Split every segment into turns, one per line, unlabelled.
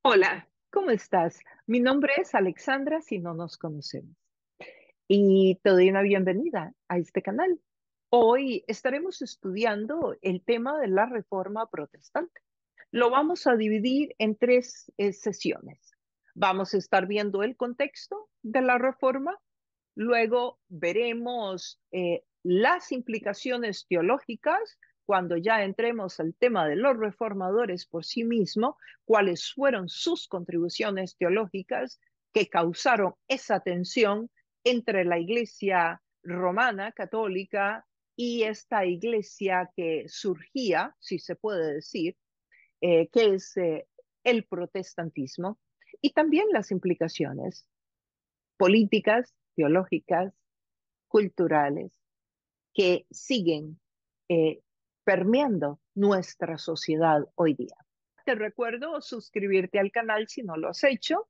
Hola, ¿cómo estás? Mi nombre es Alexandra, si no nos conocemos, y te doy una bienvenida a este canal. Hoy estaremos estudiando el tema de la Reforma Protestante. Lo vamos a dividir en tres sesiones. Vamos a estar viendo el contexto de la Reforma, luego veremos las implicaciones teológicas cuando ya entremos al tema de los reformadores por sí mismos, cuáles fueron sus contribuciones teológicas que causaron esa tensión entre la iglesia romana católica y esta iglesia que surgía, si se puede decir, que es el protestantismo, y también las implicaciones políticas, teológicas, culturales que siguen eh, permeando nuestra sociedad hoy día. Te recuerdo suscribirte al canal si no lo has hecho,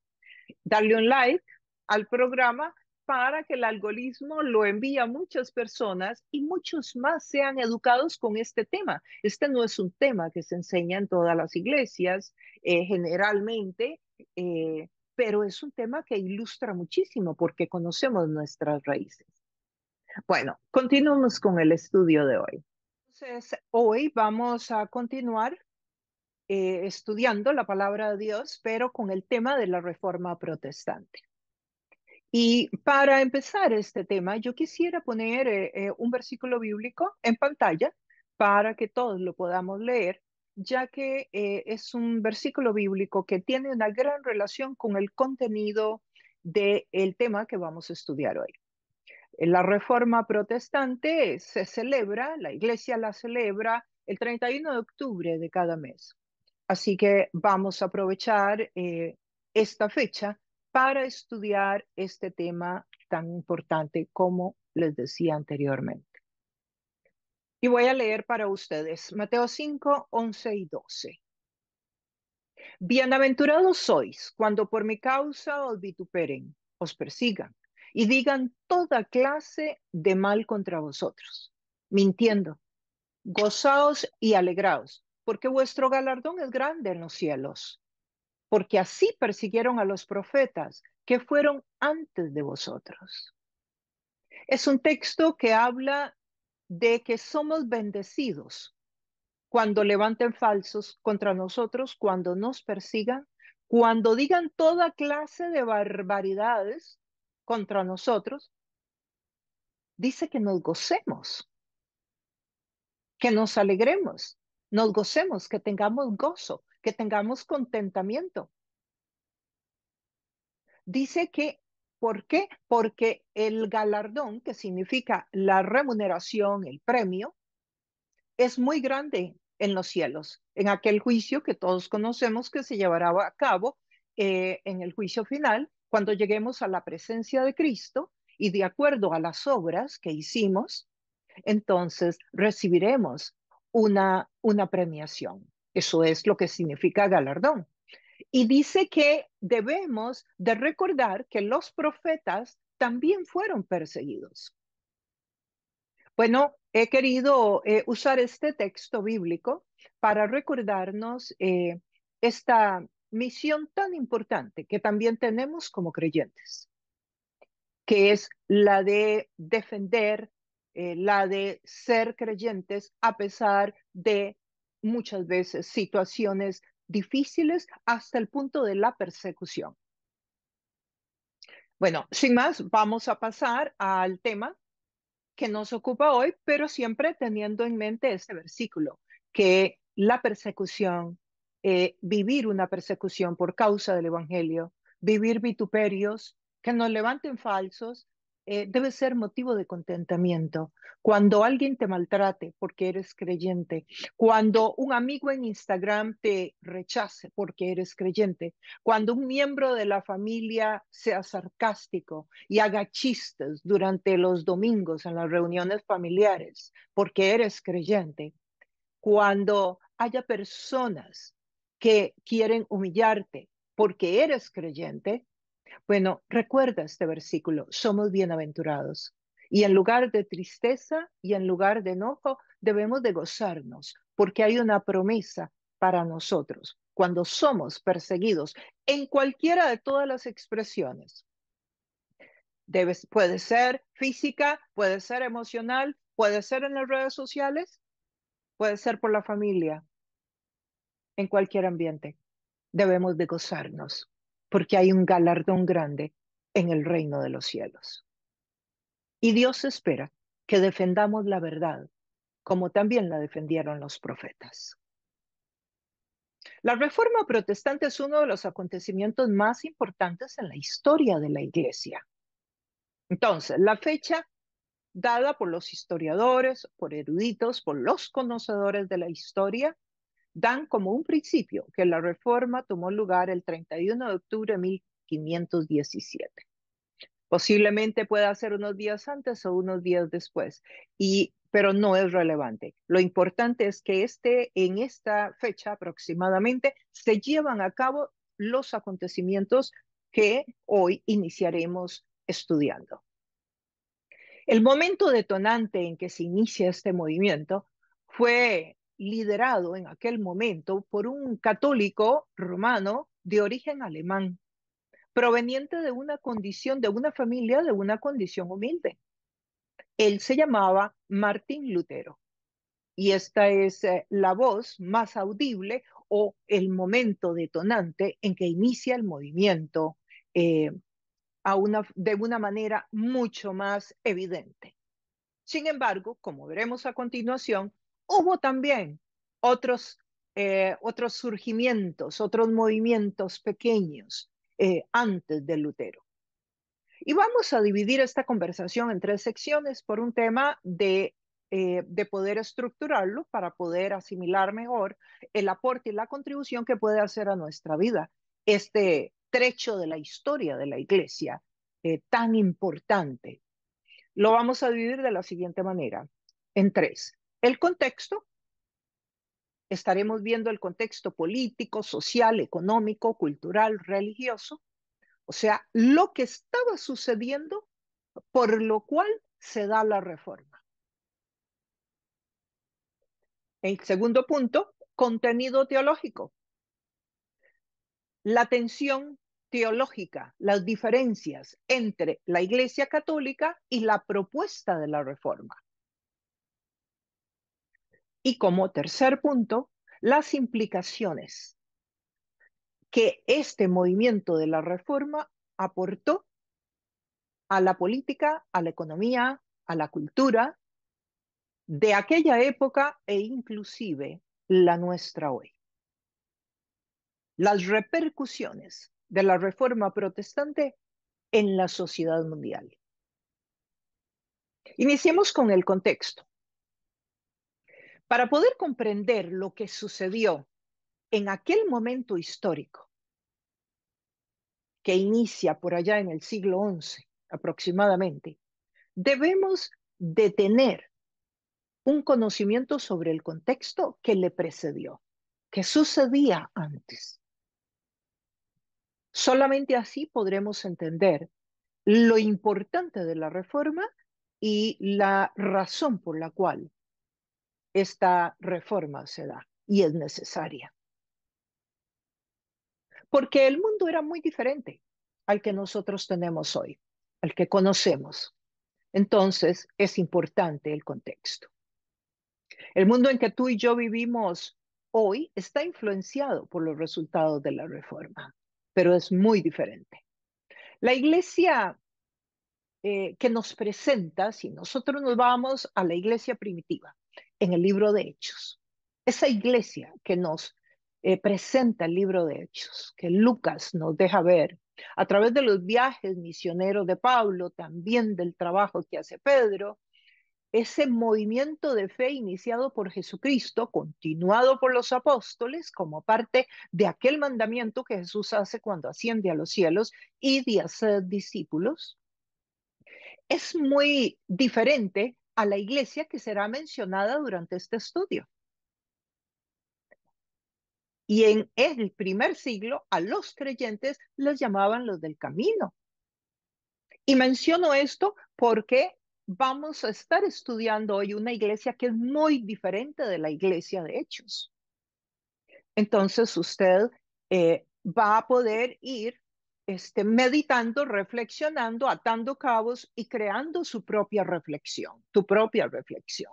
darle un like al programa para que el algoritmo lo envíe a muchas personas y muchos más sean educados con este tema. Este no es un tema que se enseña en todas las iglesias generalmente, pero es un tema que ilustra muchísimo porque conocemos nuestras raíces. Bueno, continuamos con el estudio de hoy. Entonces, hoy vamos a continuar estudiando la palabra de Dios, pero con el tema de la reforma protestante. Y para empezar este tema, yo quisiera poner un versículo bíblico en pantalla para que todos lo podamos leer, ya que es un versículo bíblico que tiene una gran relación con el contenido del tema que vamos a estudiar hoy. La Reforma Protestante se celebra, la Iglesia la celebra el 31 de octubre de cada mes. Así que vamos a aprovechar esta fecha para estudiar este tema tan importante como les decía anteriormente. Y voy a leer para ustedes Mateo 5, 11 y 12. Bienaventurados sois cuando por mi causa os vituperen, os persigan y digan toda clase de mal contra vosotros, mintiendo. Gozaos y alegraos, porque vuestro galardón es grande en los cielos, porque así persiguieron a los profetas que fueron antes de vosotros. Es un texto que habla de que somos bendecidos cuando levanten falsos contra nosotros, cuando nos persigan, cuando digan toda clase de barbaridades contra nosotros, dice que nos gocemos, que nos alegremos, nos gocemos, que tengamos gozo, que tengamos contentamiento. Dice que, ¿por qué? Porque el galardón, que significa la remuneración, el premio, es muy grande en los cielos, en aquel juicio que todos conocemos que se llevará a cabo en el juicio final, cuando lleguemos a la presencia de Cristo y de acuerdo a las obras que hicimos, entonces recibiremos una premiación. Eso es lo que significa galardón. Y dice que debemos de recordar que los profetas también fueron perseguidos. Bueno, he querido usar este texto bíblico para recordarnos esta misión tan importante que también tenemos como creyentes, que es la de defender, la de ser creyentes a pesar de muchas veces situaciones difíciles hasta el punto de la persecución. Bueno, sin más, vamos a pasar al tema que nos ocupa hoy, pero siempre teniendo en mente este versículo, que la persecución, vivir una persecución por causa del Evangelio, vivir vituperios, que nos levanten falsos, debe ser motivo de contentamiento. Cuando alguien te maltrate porque eres creyente, cuando un amigo en Instagram te rechace porque eres creyente, cuando un miembro de la familia sea sarcástico y haga chistes durante los domingos en las reuniones familiares porque eres creyente, cuando haya personas que quieren humillarte porque eres creyente, bueno, recuerda este versículo, somos bienaventurados. Y en lugar de tristeza y en lugar de enojo, debemos de gozarnos, porque hay una promesa para nosotros. cuando somos perseguidos en cualquiera de todas las expresiones. Puede ser física, puede ser emocional, puede ser en las redes sociales, puede ser por la familia, en cualquier ambiente. Debemos de gozarnos porque hay un galardón grande en el reino de los cielos. Y Dios espera que defendamos la verdad, como también la defendieron los profetas. La Reforma Protestante es uno de los acontecimientos más importantes en la historia de la Iglesia. Entonces, la fecha dada por los historiadores, por eruditos, por los conocedores de la historia, dan como un principio que la Reforma tomó lugar el 31 de octubre de 1517. Posiblemente pueda ser unos días antes o unos días después, pero no es relevante. Lo importante es que en esta fecha aproximadamente se llevan a cabo los acontecimientos que hoy iniciaremos estudiando. El momento detonante en que se inicia este movimiento fue liderado en aquel momento por un católico romano de origen alemán, proveniente de una condición, de una familia, de una condición humilde. Él se llamaba Martín Lutero y esta es la voz más audible o el momento detonante en que inicia el movimiento eh, de una manera mucho más evidente. Sin embargo, como veremos a continuación, hubo también otros, otros surgimientos, otros movimientos pequeños antes de Lutero. Y vamos a dividir esta conversación en tres secciones por un tema de poder estructurarlo para poder asimilar mejor el aporte y la contribución que puede hacer a nuestra vida este trecho de la historia de la Iglesia tan importante. Lo vamos a dividir de la siguiente manera, en tres. El contexto, estaremos viendo el contexto político, social, económico, cultural, religioso, o sea, lo que estaba sucediendo por lo cual se da la reforma. El segundo punto, contenido teológico. La tensión teológica, las diferencias entre la Iglesia Católica y la propuesta de la reforma. Y como tercer punto, las implicaciones que este movimiento de la reforma aportó a la política, a la economía, a la cultura de aquella época e inclusive la nuestra hoy. Las repercusiones de la reforma protestante en la sociedad mundial. Iniciemos con el contexto. Para poder comprender lo que sucedió en aquel momento histórico, que inicia por allá en el siglo XI aproximadamente, debemos de tener un conocimiento sobre el contexto que le precedió, que sucedía antes. Solamente así podremos entender lo importante de la reforma y la razón por la cual esta reforma se da y es necesaria. Porque el mundo era muy diferente al que nosotros tenemos hoy, al que conocemos. Entonces es importante el contexto. El mundo en que tú y yo vivimos hoy está influenciado por los resultados de la reforma, pero es muy diferente. La iglesia que nos presenta, si nosotros nos vamos a la iglesia primitiva, en el libro de Hechos, esa iglesia que nos presenta el libro de Hechos, que Lucas nos deja ver a través de los viajes misioneros de Pablo, también del trabajo que hace Pedro, ese movimiento de fe iniciado por Jesucristo, continuado por los apóstoles como parte de aquel mandamiento que Jesús hace cuando asciende a los cielos y de hacer discípulos, es muy diferente a la iglesia que será mencionada durante este estudio. Y en el primer siglo a los creyentes les llamaban los del camino. Y menciono esto porque vamos a estar estudiando hoy una iglesia que es muy diferente de la iglesia de Hechos. Entonces usted va a poder ir meditando, reflexionando, atando cabos y creando su propia reflexión, tu propia reflexión.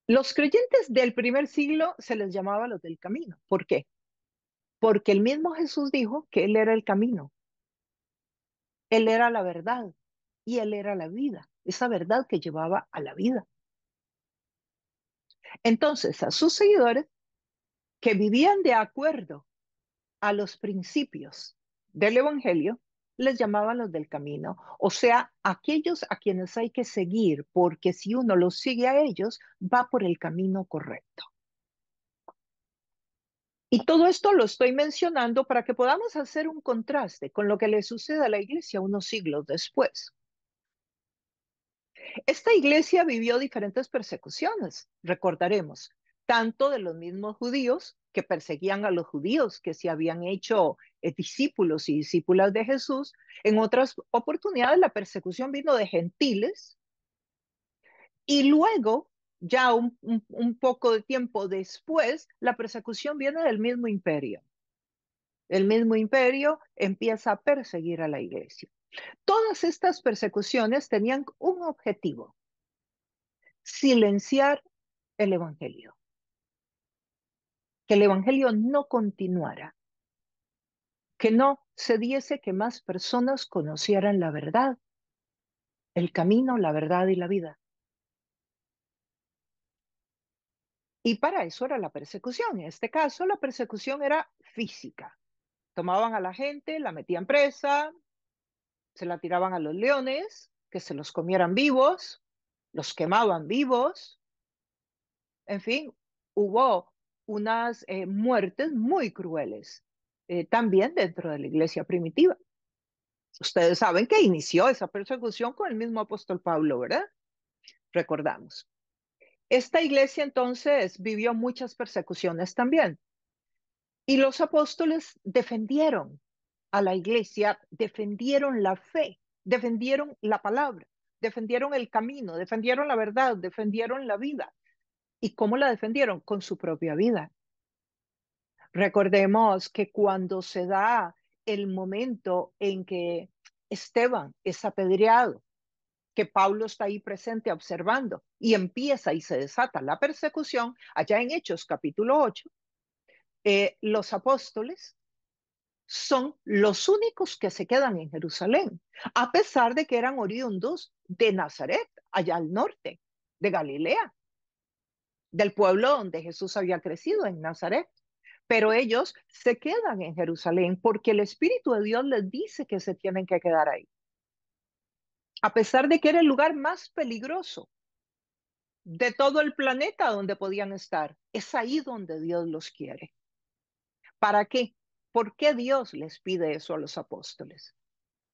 Los creyentes del primer siglo se les llamaba los del camino. ¿Por qué? Porque el mismo Jesús dijo que Él era el camino, Él era la verdad y Él era la vida, esa verdad que llevaba a la vida. Entonces, a sus seguidores que vivían de acuerdo a los principios del Evangelio, les llamaban los del camino, o sea, aquellos a quienes hay que seguir, porque si uno los sigue a ellos, va por el camino correcto. Y todo esto lo estoy mencionando para que podamos hacer un contraste con lo que le sucede a la iglesia unos siglos después. Esta iglesia vivió diferentes persecuciones, recordaremos, tanto de los mismos judíos que perseguían a los judíos que se habían hecho discípulos y discípulas de Jesús. En otras oportunidades la persecución vino de gentiles y luego, ya un poco de tiempo después, la persecución viene del mismo imperio. El mismo imperio empieza a perseguir a la iglesia. Todas estas persecuciones tenían un objetivo: silenciar el Evangelio, que el Evangelio no continuara, que no se diese que más personas conocieran la verdad, el camino, la verdad y la vida. Y para eso era la persecución. En este caso, la persecución era física. Tomaban a la gente, la metían presa, se la tiraban a los leones, que se los comieran vivos, los quemaban vivos. En fin, hubo unas muertes muy crueles también dentro de la iglesia primitiva. Ustedes saben que inició esa persecución con el mismo apóstol Pablo, ¿verdad? Recordamos. Esta iglesia entonces vivió muchas persecuciones también. Y los apóstoles defendieron a la iglesia, defendieron la fe, defendieron la palabra, defendieron el camino, defendieron la verdad, defendieron la vida. ¿Y cómo la defendieron? Con su propia vida. Recordemos que cuando se da el momento en que Esteban es apedreado, que Pablo está ahí presente observando y empieza y se desata la persecución, allá en Hechos capítulo 8, los apóstoles son los únicos que se quedan en Jerusalén, a pesar de que eran oriundos de Nazaret, allá al norte de Galilea, del pueblo donde Jesús había crecido, en Nazaret. Pero ellos se quedan en Jerusalén porque el Espíritu de Dios les dice que se tienen que quedar ahí, a pesar de que era el lugar más peligroso de todo el planeta donde podían estar. Es ahí donde Dios los quiere. ¿Para qué? ¿Por qué Dios les pide eso a los apóstoles?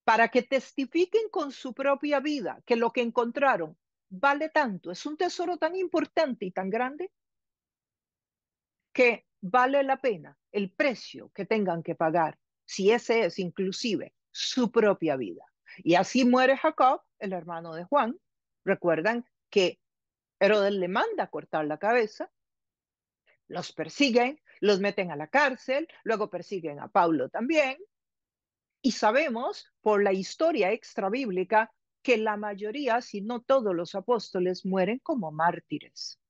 Para que testifiquen con su propia vida que lo que encontraron vale tanto, es un tesoro tan importante y tan grande que vale la pena el precio que tengan que pagar, si ese es inclusive su propia vida. Y así muere Jacob, el hermano de Juan. Recuerdan que Herodes le manda a cortar la cabeza, los persiguen, los meten a la cárcel, luego persiguen a Pablo también. Y sabemos por la historia extrabíblica que la mayoría, si no todos los apóstoles, mueren como mártires.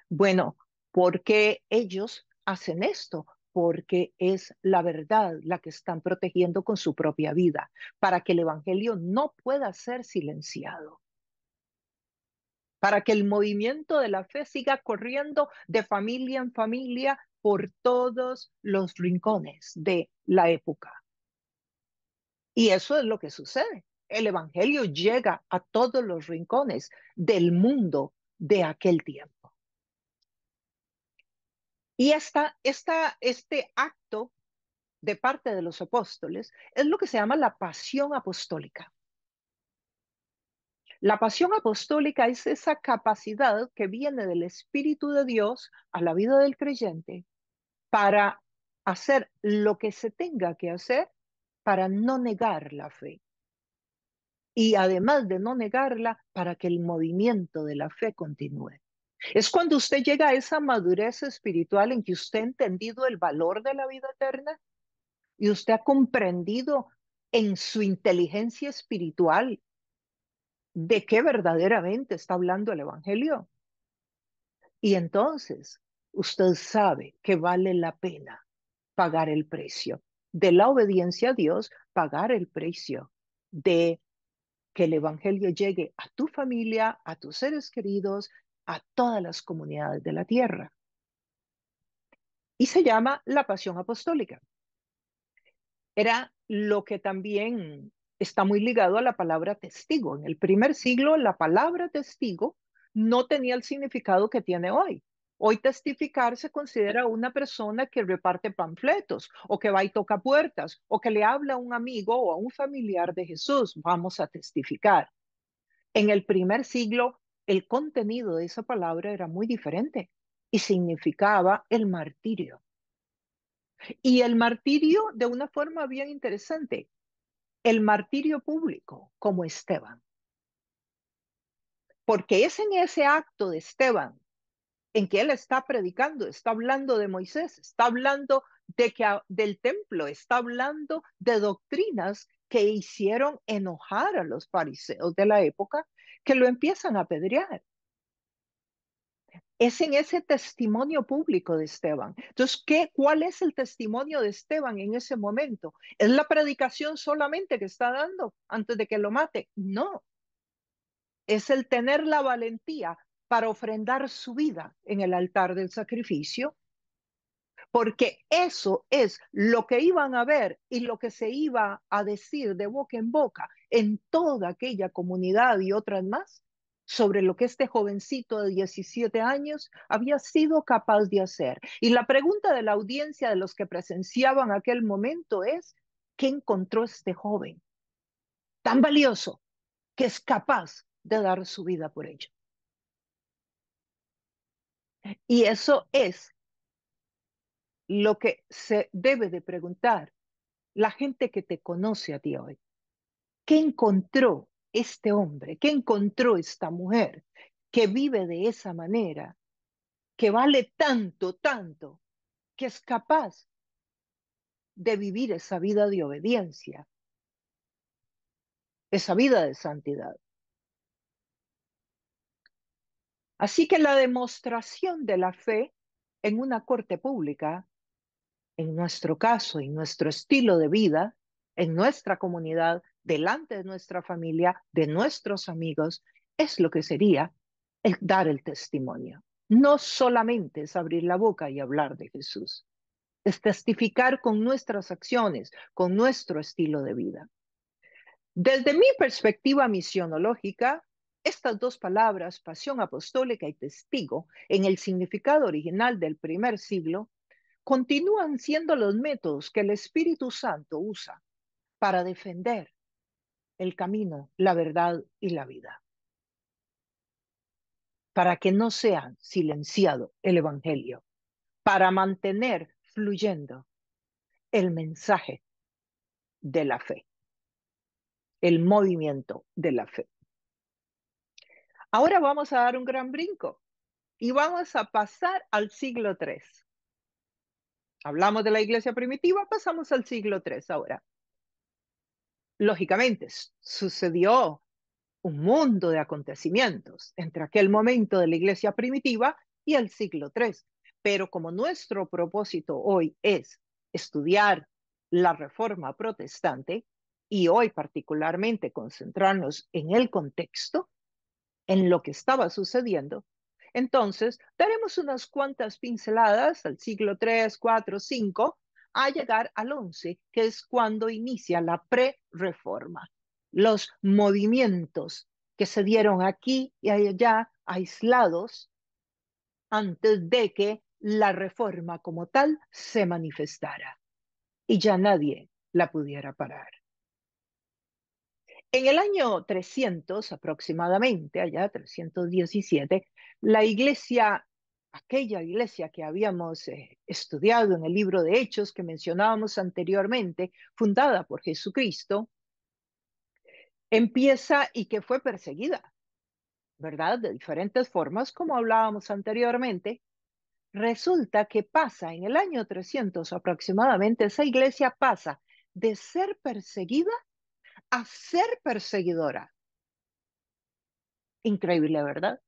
Bueno, ¿por qué ellos hacen esto? Porque es la verdad la que están protegiendo con su propia vida, para que el Evangelio no pueda ser silenciado, para que el movimiento de la fe siga corriendo de familia en familia por todos los rincones de la época. Y eso es lo que sucede. El Evangelio llega a todos los rincones del mundo de aquel tiempo. Y este acto de parte de los apóstoles es lo que se llama la pasión apostólica. La pasión apostólica es esa capacidad que viene del Espíritu de Dios a la vida del creyente para hacer lo que se tenga que hacer para no negar la fe. Y además de no negarla, para que el movimiento de la fe continúe. Es cuando usted llega a esa madurez espiritual en que usted ha entendido el valor de la vida eterna y usted ha comprendido en su inteligencia espiritual de qué verdaderamente está hablando el Evangelio. Y entonces usted sabe que vale la pena pagar el precio de la obediencia a Dios, pagar el precio de que el Evangelio llegue a tu familia, a tus seres queridos, a todas las comunidades de la tierra. Y se llama la pasión apostólica. Era lo que también está muy ligado a la palabra testigo. En el primer siglo, la palabra testigo no tenía el significado que tiene hoy. Hoy testificar se considera una persona que reparte panfletos o que va y toca puertas o que le habla a un amigo o a un familiar de Jesús. Vamos a testificar. En el primer siglo, el contenido de esa palabra era muy diferente y significaba el martirio. Y el martirio de una forma bien interesante, el martirio público, como Esteban. Porque es en ese acto de Esteban en que él está predicando, está hablando de Moisés, está hablando del templo, está hablando de doctrinas que hicieron enojar a los fariseos de la época, que lo empiezan a apedrear. Es en ese testimonio público de Esteban. Entonces, ¿cuál es el testimonio de Esteban en ese momento? ¿Es la predicación solamente que está dando antes de que lo mate? No, es el tener la valentía para ofrendar su vida en el altar del sacrificio, porque eso es lo que iban a ver y lo que se iba a decir de boca en boca en toda aquella comunidad y otras más sobre lo que este jovencito de 17 años había sido capaz de hacer. Y la pregunta de la audiencia de los que presenciaban aquel momento es, ¿qué encontró este joven tan valioso que es capaz de dar su vida por ello? Y eso es lo que se debe de preguntar la gente que te conoce a ti hoy. ¿Qué encontró este hombre? ¿Qué encontró esta mujer que vive de esa manera, que vale tanto, tanto, que es capaz de vivir esa vida de obediencia, esa vida de santidad? Así que la demostración de la fe en una corte pública, en nuestro caso, en nuestro estilo de vida, en nuestra comunidad, delante de nuestra familia, de nuestros amigos, es lo que sería el dar el testimonio. No solamente es abrir la boca y hablar de Jesús, es testificar con nuestras acciones, con nuestro estilo de vida. Desde mi perspectiva misionológica, estas dos palabras, pasión apostólica y testigo, en el significado original del primer siglo, continúan siendo los métodos que el Espíritu Santo usa para defender el camino, la verdad y la vida, para que no sea silenciado el Evangelio, para mantener fluyendo el mensaje de la fe, el movimiento de la fe. Ahora vamos a dar un gran brinco y vamos a pasar al siglo III. Hablamos de la iglesia primitiva, pasamos al siglo III ahora. Lógicamente, sucedió un mundo de acontecimientos entre aquel momento de la iglesia primitiva y el siglo III. Pero como nuestro propósito hoy es estudiar la reforma protestante y hoy particularmente concentrarnos en el contexto, en lo que estaba sucediendo, entonces daremos unas cuantas pinceladas al siglo III, IV, V, a llegar al XI, que es cuando inicia la pre-reforma. Los movimientos que se dieron aquí y allá aislados antes de que la reforma como tal se manifestara y ya nadie la pudiera parar. En el año 300 aproximadamente, allá 317, la iglesia, aquella iglesia que habíamos estudiado en el libro de Hechos que mencionábamos anteriormente, fundada por Jesucristo, empieza y que fue perseguida. ¿verdad? De diferentes formas, como hablábamos anteriormente. Resulta que pasa en el año 300 aproximadamente, esa iglesia pasa de ser perseguida a ser perseguidora. Increíble, ¿verdad?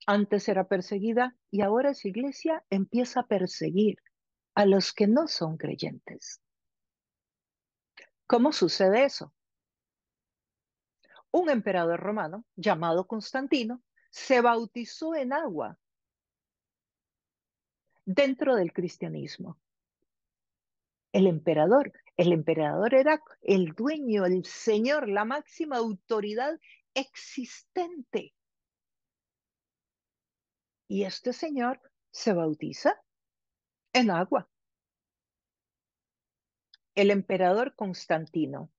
Antes era perseguida y ahora esa iglesia empieza a perseguir a los que no son creyentes. ¿Cómo sucede eso? Un emperador romano llamado Constantino se bautizó en agua dentro del cristianismo. El emperador era el dueño, el señor, la máxima autoridad existente. Y este señor se bautiza en agua. El emperador Constantino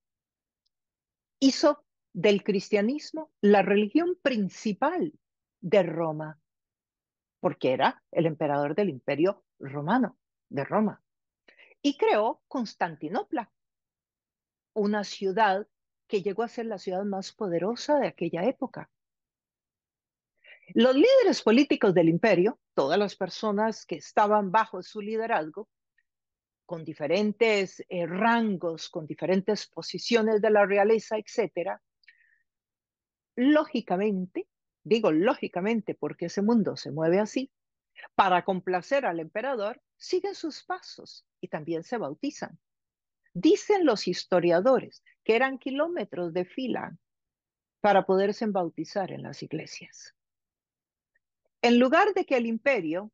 hizo del cristianismo la religión principal de Roma, porque era el emperador del imperio romano, de Roma, y creó Constantinopla, una ciudad que llegó a ser la ciudad más poderosa de aquella época. Los líderes políticos del imperio, todas las personas que estaban bajo su liderazgo, con diferentes rangos, con diferentes posiciones de la realeza, etcétera, lógicamente, digo lógicamente porque ese mundo se mueve así, para complacer al emperador, siguen sus pasos y también se bautizan. Dicen los historiadores que eran kilómetros de fila para poderse bautizar en las iglesias. En lugar de que el imperio,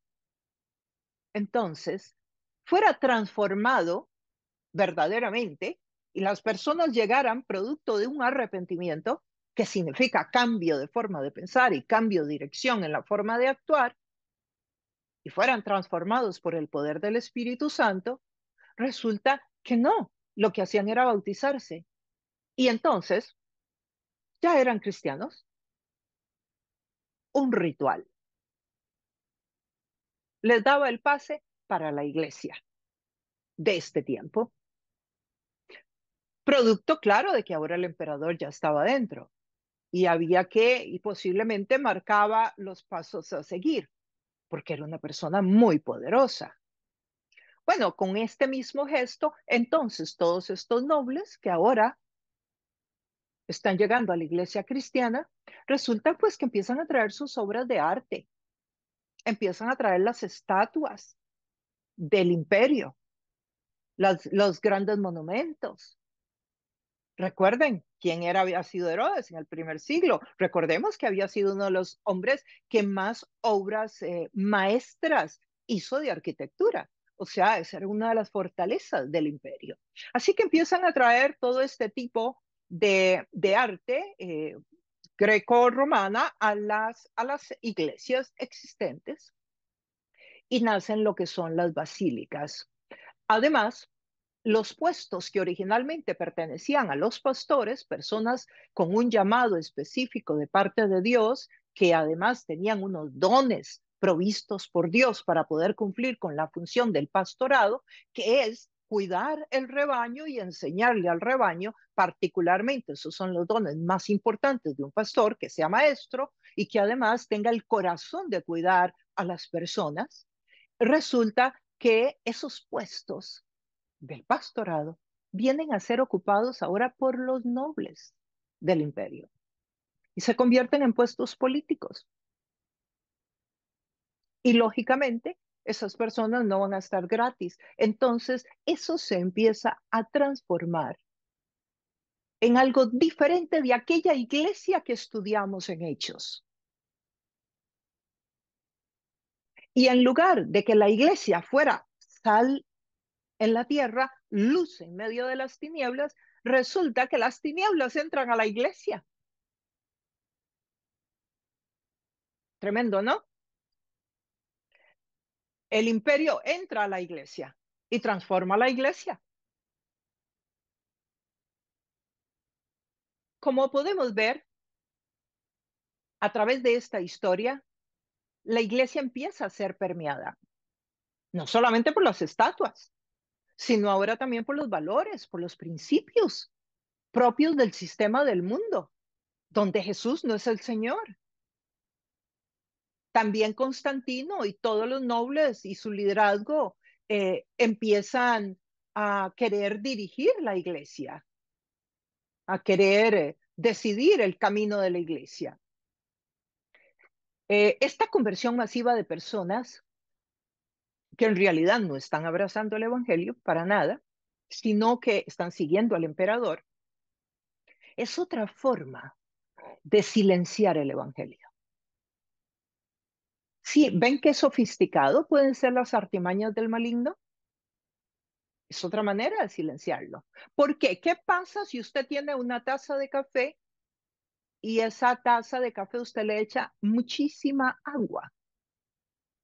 entonces, fuera transformado verdaderamente y las personas llegaran producto de un arrepentimiento, que significa cambio de forma de pensar y cambio de dirección en la forma de actuar, y fueran transformados por el poder del Espíritu Santo, resulta que no, lo que hacían era bautizarse. Y entonces ya eran cristianos, un ritual. Les daba el pase para la iglesia de este tiempo. Producto claro de que ahora el emperador ya estaba dentro y había que, y posiblemente marcaba los pasos a seguir, porque era una persona muy poderosa. Bueno, con este mismo gesto, entonces todos estos nobles que ahora están llegando a la iglesia cristiana, resulta pues que empiezan a traer sus obras de arte, empiezan a traer las estatuas del imperio, los grandes monumentos. Recuerden quién era, había sido Herodes en el primer siglo. Recordemos que había sido uno de los hombres que más obras maestras hizo de arquitectura. O sea, esa era una de las fortalezas del imperio. Así que empiezan a traer todo este tipo de arte greco-romana a las iglesias existentes y nacen lo que son las basílicas. Además, los puestos que originalmente pertenecían a los pastores, personas con un llamado específico de parte de Dios, que además tenían unos dones provistos por Dios para poder cumplir con la función del pastorado, que es cuidar el rebaño y enseñarle al rebaño, particularmente, esos son los dones más importantes de un pastor, que sea maestro y que además tenga el corazón de cuidar a las personas. Resulta que esos puestos del pastorado vienen a ser ocupados ahora por los nobles del imperio y se convierten en puestos políticos. Y lógicamente, esas personas no van a estar gratis. Entonces, eso se empieza a transformar en algo diferente de aquella iglesia que estudiamos en Hechos. Y en lugar de que la iglesia fuera sal en la tierra, luz en medio de las tinieblas, resulta que las tinieblas entran a la iglesia. Tremendo, ¿no? El imperio entra a la iglesia y transforma la iglesia. Como podemos ver a través de esta historia, la iglesia empieza a ser permeada, no solamente por las estatuas, sino ahora también por los valores, por los principios propios del sistema del mundo. donde Jesús no es el Señor. También Constantino y todos los nobles y su liderazgo empiezan a querer dirigir la iglesia, a querer decidir el camino de la iglesia. Esta conversión masiva de personas que en realidad no están abrazando el evangelio para nada, sino que están siguiendo al emperador, es otra forma de silenciar el evangelio. Sí, ven qué sofisticado pueden ser las artimañas del maligno. Es otra manera de silenciarlo. ¿Por qué? ¿Qué pasa si usted tiene una taza de café y esa taza de café usted le echa muchísima agua?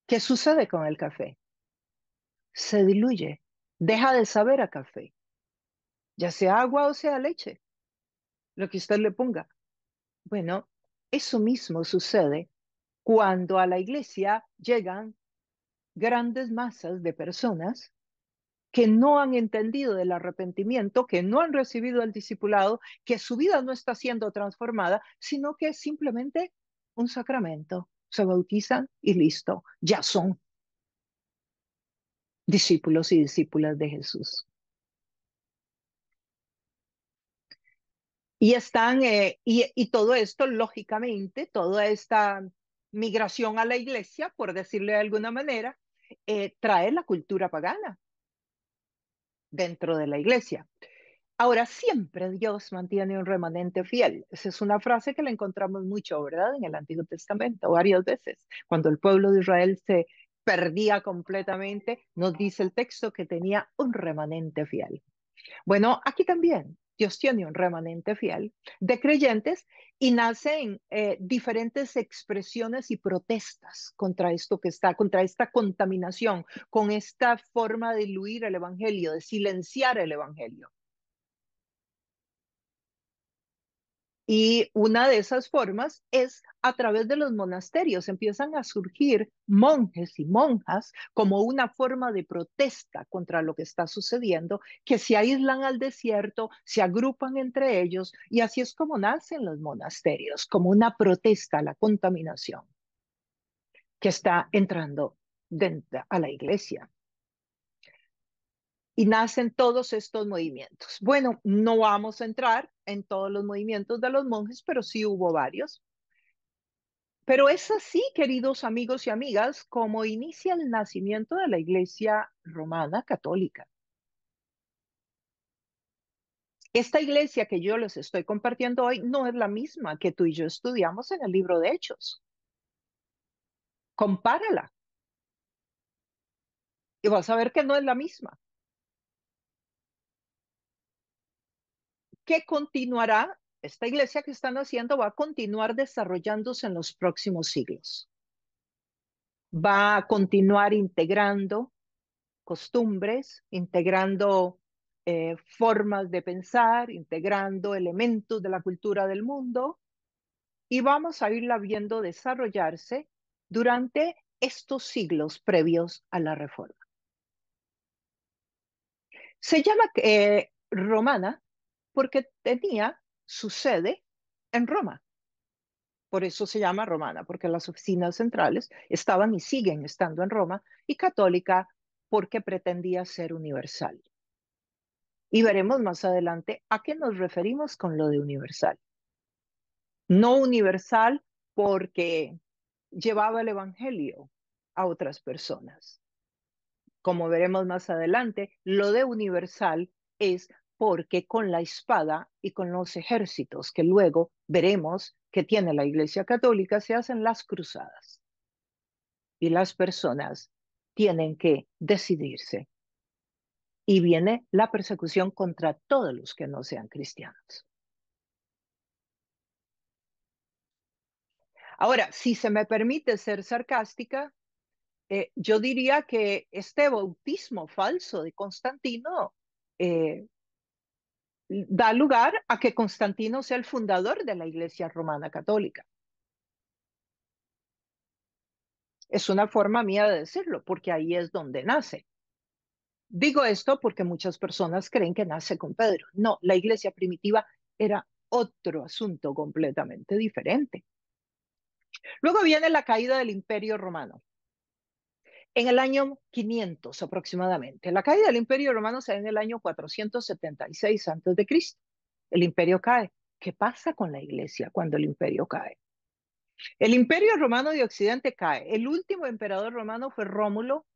¿Qué sucede con el café? Se diluye, deja de saber a café, ya sea agua o sea leche, lo que usted le ponga. Bueno, eso mismo sucede cuando a la iglesia llegan grandes masas de personas que no han entendido del arrepentimiento, que no han recibido el discipulado, que su vida no está siendo transformada, sino que es simplemente un sacramento. Se bautizan y listo, ya son discípulos y discípulas de Jesús. Y están, y todo esto, lógicamente, toda esta migración a la iglesia, por decirle de alguna manera, trae la cultura pagana dentro de la iglesia. Ahora, siempre Dios mantiene un remanente fiel. Esa es una frase que la encontramos mucho, ¿verdad? En el Antiguo Testamento, varias veces. Cuando el pueblo de Israel se perdía completamente, nos dice el texto que tenía un remanente fiel. Bueno, aquí también Dios tiene un remanente fiel de creyentes y nacen diferentes expresiones y protestas contra esto que está, contra esta contaminación, con esta forma de diluir el evangelio, de silenciar el evangelio. Y una de esas formas es a través de los monasterios. Empiezan a surgir monjes y monjas como una forma de protesta contra lo que está sucediendo, que se aíslan al desierto, se agrupan entre ellos y así es como nacen los monasterios, como una protesta a la contaminación que está entrando a la iglesia. Y nacen todos estos movimientos. Bueno, no vamos a entrar en todos los movimientos de los monjes, pero sí hubo varios. Pero es así, queridos amigos y amigas, como inicia el nacimiento de la Iglesia Romana Católica. Esta iglesia que yo les estoy compartiendo hoy no es la misma que tú y yo estudiamos en el libro de Hechos. Compárala y vas a ver que no es la misma. Que continuará, esta iglesia que están haciendo va a continuar desarrollándose en los próximos siglos. Va a continuar integrando costumbres, integrando formas de pensar, integrando elementos de la cultura del mundo y vamos a irla viendo desarrollarse durante estos siglos previos a la Reforma. Se llama romana porque tenía su sede en Roma. Por eso se llama romana, porque las oficinas centrales estaban y siguen estando en Roma, y católica porque pretendía ser universal. Y veremos más adelante a qué nos referimos con lo de universal. No universal porque llevaba el evangelio a otras personas. Como veremos más adelante, lo de universal es porque con la espada y con los ejércitos que luego veremos que tiene la Iglesia Católica se hacen las cruzadas. Y las personas tienen que decidirse. Y viene la persecución contra todos los que no sean cristianos. Ahora, si se me permite ser sarcástica, yo diría que este bautismo falso de Constantino eh, da lugar a que Constantino sea el fundador de la Iglesia Romana Católica. Es una forma mía de decirlo, porque ahí es donde nace. Digo esto porque muchas personas creen que nace con Pedro. No, la iglesia primitiva era otro asunto completamente diferente. Luego viene la caída del Imperio Romano. En el año 500 aproximadamente. La caída del Imperio Romano se da en el año 476 a.C. El imperio cae. ¿Qué pasa con la iglesia cuando el imperio cae? El Imperio Romano de Occidente cae. El último emperador romano fue Rómulo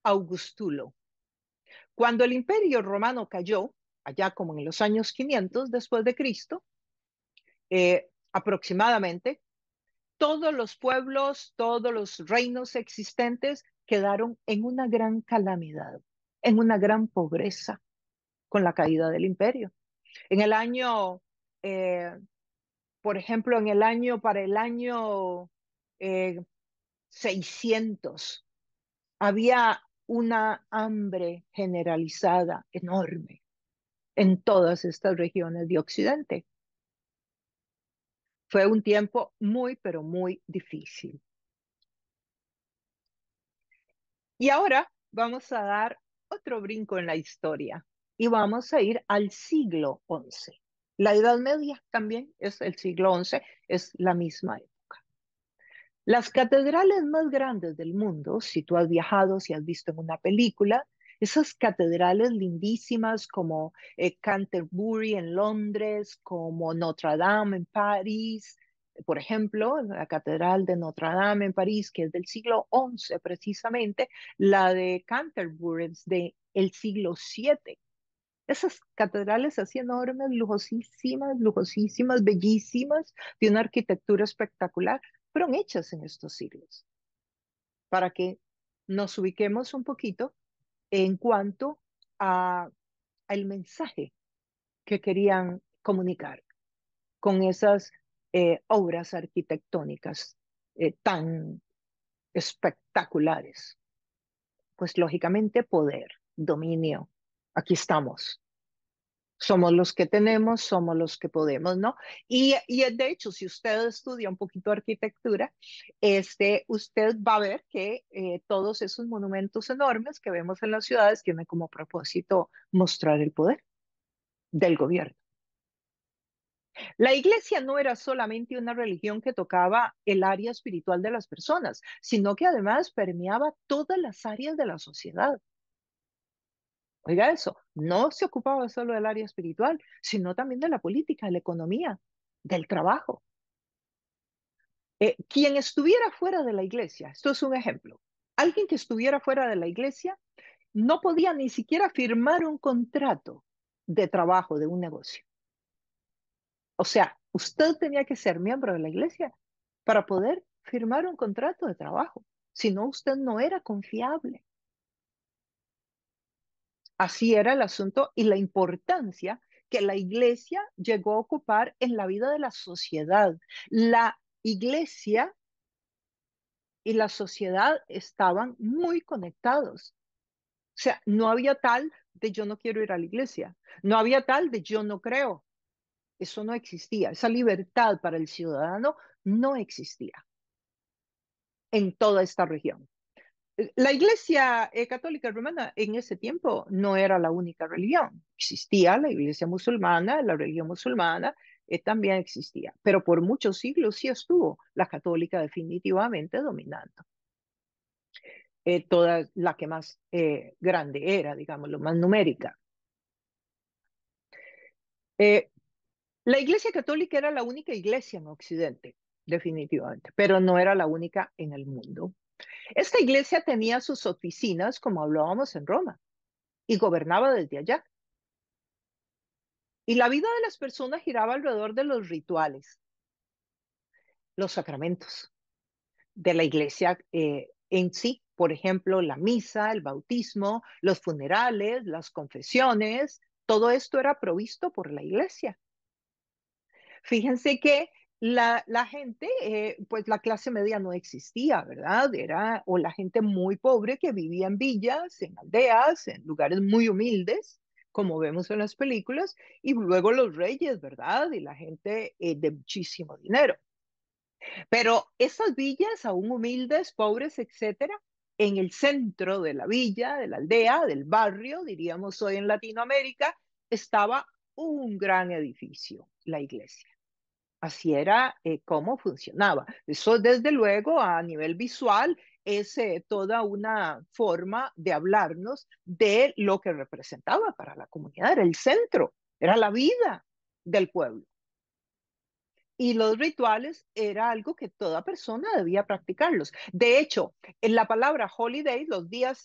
Augustulo. Cuando el Imperio Romano cayó, allá como en los años 500 después de Cristo, aproximadamente, todos los pueblos, todos los reinos existentes quedaron en una gran calamidad, en una gran pobreza con la caída del imperio. En el año, eh, por ejemplo, para el año eh, 600, había una hambre generalizada enorme en todas estas regiones de Occidente. Fue un tiempo muy, pero muy difícil. Y ahora vamos a dar otro brinco en la historia y vamos a ir al siglo XI. La Edad Media también es el siglo XI, es la misma época. Las catedrales más grandes del mundo, si tú has viajado, si has visto en una película, esas catedrales lindísimas como Canterbury en Londres, como Notre Dame en París, por ejemplo, la Catedral de Notre Dame en París, que es del siglo XI precisamente, la de Canterbury es del siglo VII. Esas catedrales así enormes, lujosísimas, lujosísimas, bellísimas, de una arquitectura espectacular, fueron hechas en estos siglos, para que nos ubiquemos un poquito en cuanto a, al mensaje que querían comunicar con esas obras arquitectónicas tan espectaculares. Pues lógicamente poder, dominio. Aquí estamos. Somos los que tenemos, somos los que podemos, ¿no? Y de hecho, si usted estudia un poquito de arquitectura, usted va a ver que todos esos monumentos enormes que vemos en las ciudades tienen como propósito mostrar el poder del gobierno. La iglesia no era solamente una religión que tocaba el área espiritual de las personas, sino que además permeaba todas las áreas de la sociedad. Oiga eso, no se ocupaba solo del área espiritual, sino también de la política, de la economía, del trabajo. Quien estuviera fuera de la iglesia, esto es un ejemplo, alguien que estuviera fuera de la iglesia no podía ni siquiera firmar un contrato de trabajo de un negocio. O sea, usted tenía que ser miembro de la iglesia para poder firmar un contrato de trabajo. Si no, usted no era confiable. Así era el asunto y la importancia que la iglesia llegó a ocupar en la vida de la sociedad. La iglesia y la sociedad estaban muy conectados. O sea, no había tal de yo no quiero ir a la iglesia, no había tal de yo no creo. Eso no existía. Esa libertad para el ciudadano no existía en toda esta región. La Iglesia Católica Romana en ese tiempo no era la única religión. Existía la Iglesia musulmana, la religión musulmana también existía, pero por muchos siglos sí estuvo la católica definitivamente dominando. Toda la que más grande era, digamos, lo más numérica. Eh, la Iglesia Católica era la única iglesia en Occidente, definitivamente, pero no era la única en el mundo. Esta iglesia tenía sus oficinas, como hablábamos en Roma, y gobernaba desde allá. Y la vida de las personas giraba alrededor de los rituales, los sacramentos de la iglesia en sí. Por ejemplo, la misa, el bautismo, los funerales, las confesiones, todo esto era provisto por la iglesia. Fíjense que la gente, pues la clase media no existía, ¿verdad? Era o la gente muy pobre que vivía en villas, en aldeas, en lugares muy humildes, como vemos en las películas, y luego los reyes, ¿verdad? Y la gente de muchísimo dinero. Pero esas villas, aún humildes, pobres, etcétera, en el centro de la villa, de la aldea, del barrio, diríamos hoy en Latinoamérica, estaba un gran edificio, la iglesia. Así era cómo funcionaba. Eso, desde luego, a nivel visual, es toda una forma de hablarnos de lo que representaba para la comunidad. Era el centro, era la vida del pueblo. Y los rituales era algo que toda persona debía practicarlos. De hecho, en la palabra holiday, los días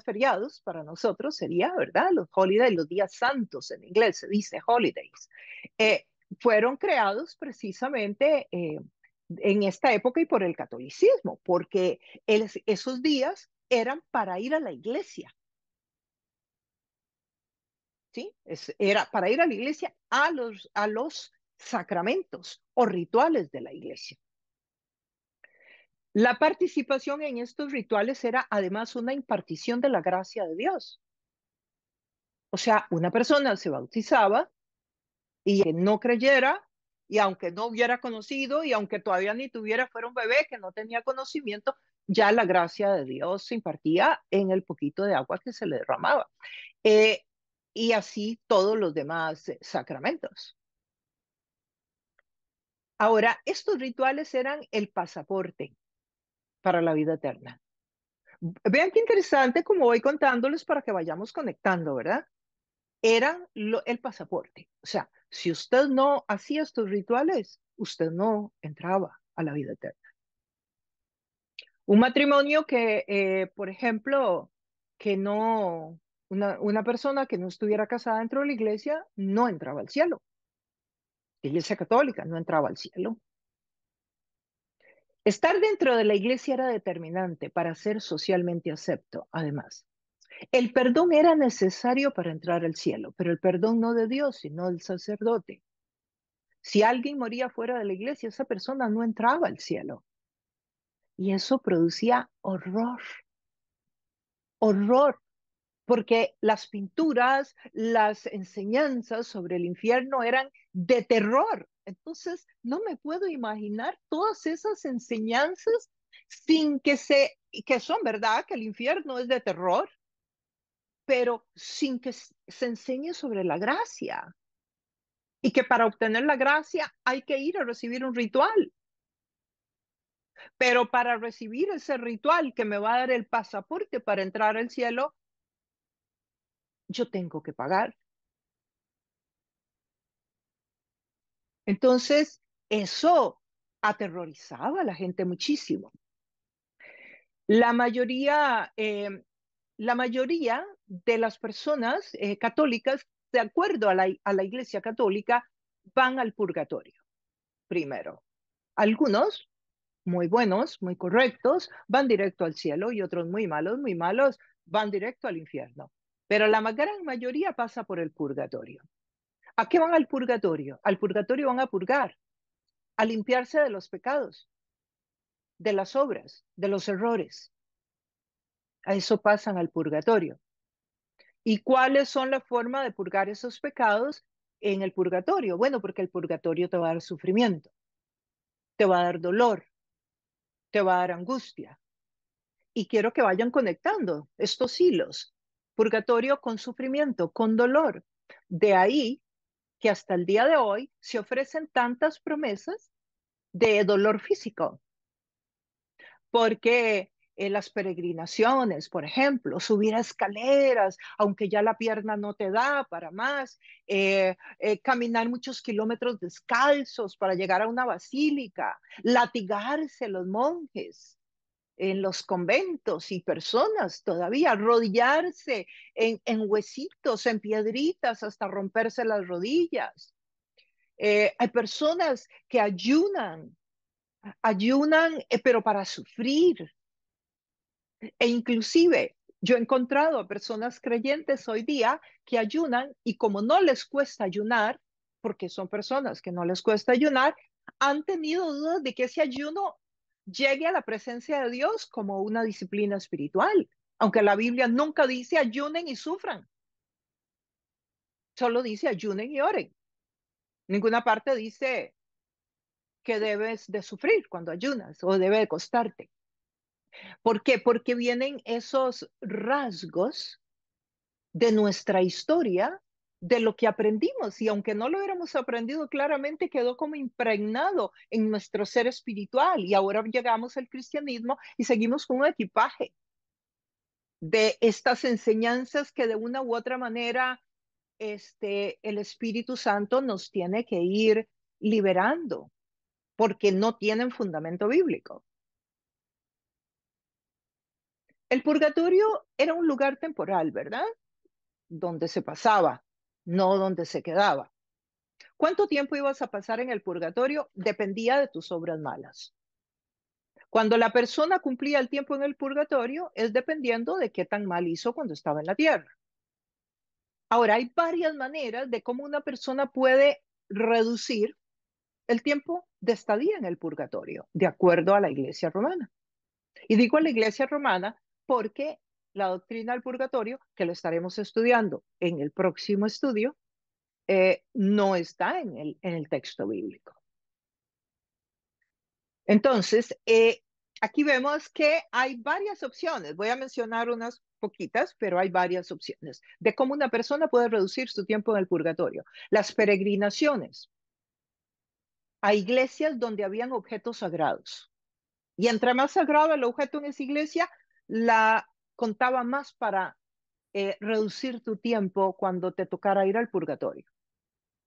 feriados para nosotros sería, ¿verdad? Los holidays, los días santos en inglés se dice holidays. Eh, Fueron creados precisamente en esta época y por el catolicismo, porque esos días eran para ir a la iglesia, ¿sí? Era para ir a la iglesia a los sacramentos o rituales de la iglesia. La participación en estos rituales era además una impartición de la gracia de Dios. O sea, una persona se bautizaba y que no creyera, y aunque no hubiera conocido, y aunque todavía ni tuviera, fuera un bebé que no tenía conocimiento, ya la gracia de Dios se impartía en el poquito de agua que se le derramaba. Eh, y así todos los demás sacramentos. Ahora, estos rituales eran el pasaporte para la vida eterna. Vean qué interesante como voy contándoles para que vayamos conectando, ¿verdad? Eran el pasaporte. O sea, si usted no hacía estos rituales, usted no entraba a la vida eterna. Un matrimonio que, por ejemplo, que no, una persona que no estuviera casada dentro de la iglesia no entraba al cielo. La iglesia católica no entraba al cielo. Estar dentro de la iglesia era determinante para ser socialmente acepto, además. El perdón era necesario para entrar al cielo, pero el perdón no de Dios, sino del sacerdote. Si alguien moría fuera de la iglesia, esa persona no entraba al cielo. Y eso producía horror, horror, porque las pinturas, las enseñanzas sobre el infierno eran de terror. Entonces, no me puedo imaginar todas esas enseñanzas sin que son verdad, que el infierno es de terror, pero sin que se enseñe sobre la gracia y que para obtener la gracia hay que ir a recibir un ritual. Pero para recibir ese ritual que me va a dar el pasaporte para entrar al cielo, yo tengo que pagar. Entonces, eso aterrorizaba a la gente muchísimo. La mayoría, eh, la mayoría de las personas católicas, de acuerdo a la Iglesia Católica, van al purgatorio primero. Algunos muy buenos, muy correctos, van directo al cielo y otros muy malos, van directo al infierno. Pero la gran mayoría pasa por el purgatorio. ¿A qué van al purgatorio? Al purgatorio van a purgar, a limpiarse de los pecados, de las obras, de los errores. A eso pasan al purgatorio. ¿Y cuáles son la forma de purgar esos pecados en el purgatorio? Bueno, porque el purgatorio te va a dar sufrimiento, te va a dar dolor, te va a dar angustia, y quiero que vayan conectando estos hilos. Purgatorio con sufrimiento, con dolor. De ahí que hasta el día de hoy se ofrecen tantas promesas de dolor físico, porque las peregrinaciones, por ejemplo, subir a escaleras, aunque ya la pierna no te da para más, caminar muchos kilómetros descalzos para llegar a una basílica, latigarse los monjes, en los conventos y personas todavía, arrodillarse en huesitos, en piedritas, hasta romperse las rodillas. Hay personas que ayunan, pero para sufrir. E inclusive yo he encontrado a personas creyentes hoy día que ayunan y como no les cuesta ayunar, porque son personas que no les cuesta ayunar, han tenido dudas de que ese ayuno llegue a la presencia de Dios como una disciplina espiritual, aunque la Biblia nunca dice ayunen y sufran, solo dice ayunen y oren. Ninguna parte dice que debes de sufrir cuando ayunas o debe de costarte. ¿Por qué? Porque vienen esos rasgos de nuestra historia de lo que aprendimos y aunque no lo hubiéramos aprendido claramente, quedó como impregnado en nuestro ser espiritual y ahora llegamos al cristianismo y seguimos con un equipaje de estas enseñanzas que de una u otra manera el Espíritu Santo nos tiene que ir liberando porque no tienen fundamento bíblico. El purgatorio era un lugar temporal, ¿verdad? Donde se pasaba, no donde se quedaba. ¿Cuánto tiempo ibas a pasar en el purgatorio? Dependía de tus obras malas. Cuando la persona cumplía el tiempo en el purgatorio, es dependiendo de qué tan mal hizo cuando estaba en la tierra. Ahora, hay varias maneras de cómo una persona puede reducir el tiempo de estadía en el purgatorio, de acuerdo a la Iglesia romana. Y digo a la Iglesia romana porque la doctrina del purgatorio, que lo estaremos estudiando en el próximo estudio, no está en el texto bíblico. Entonces, aquí vemos que hay varias opciones. Voy a mencionar unas poquitas, pero hay varias opciones de cómo una persona puede reducir su tiempo en el purgatorio. Las peregrinaciones a iglesias donde habían objetos sagrados. Y entre más sagrado el objeto en esa iglesia, la contaba más para reducir tu tiempo cuando te tocara ir al purgatorio.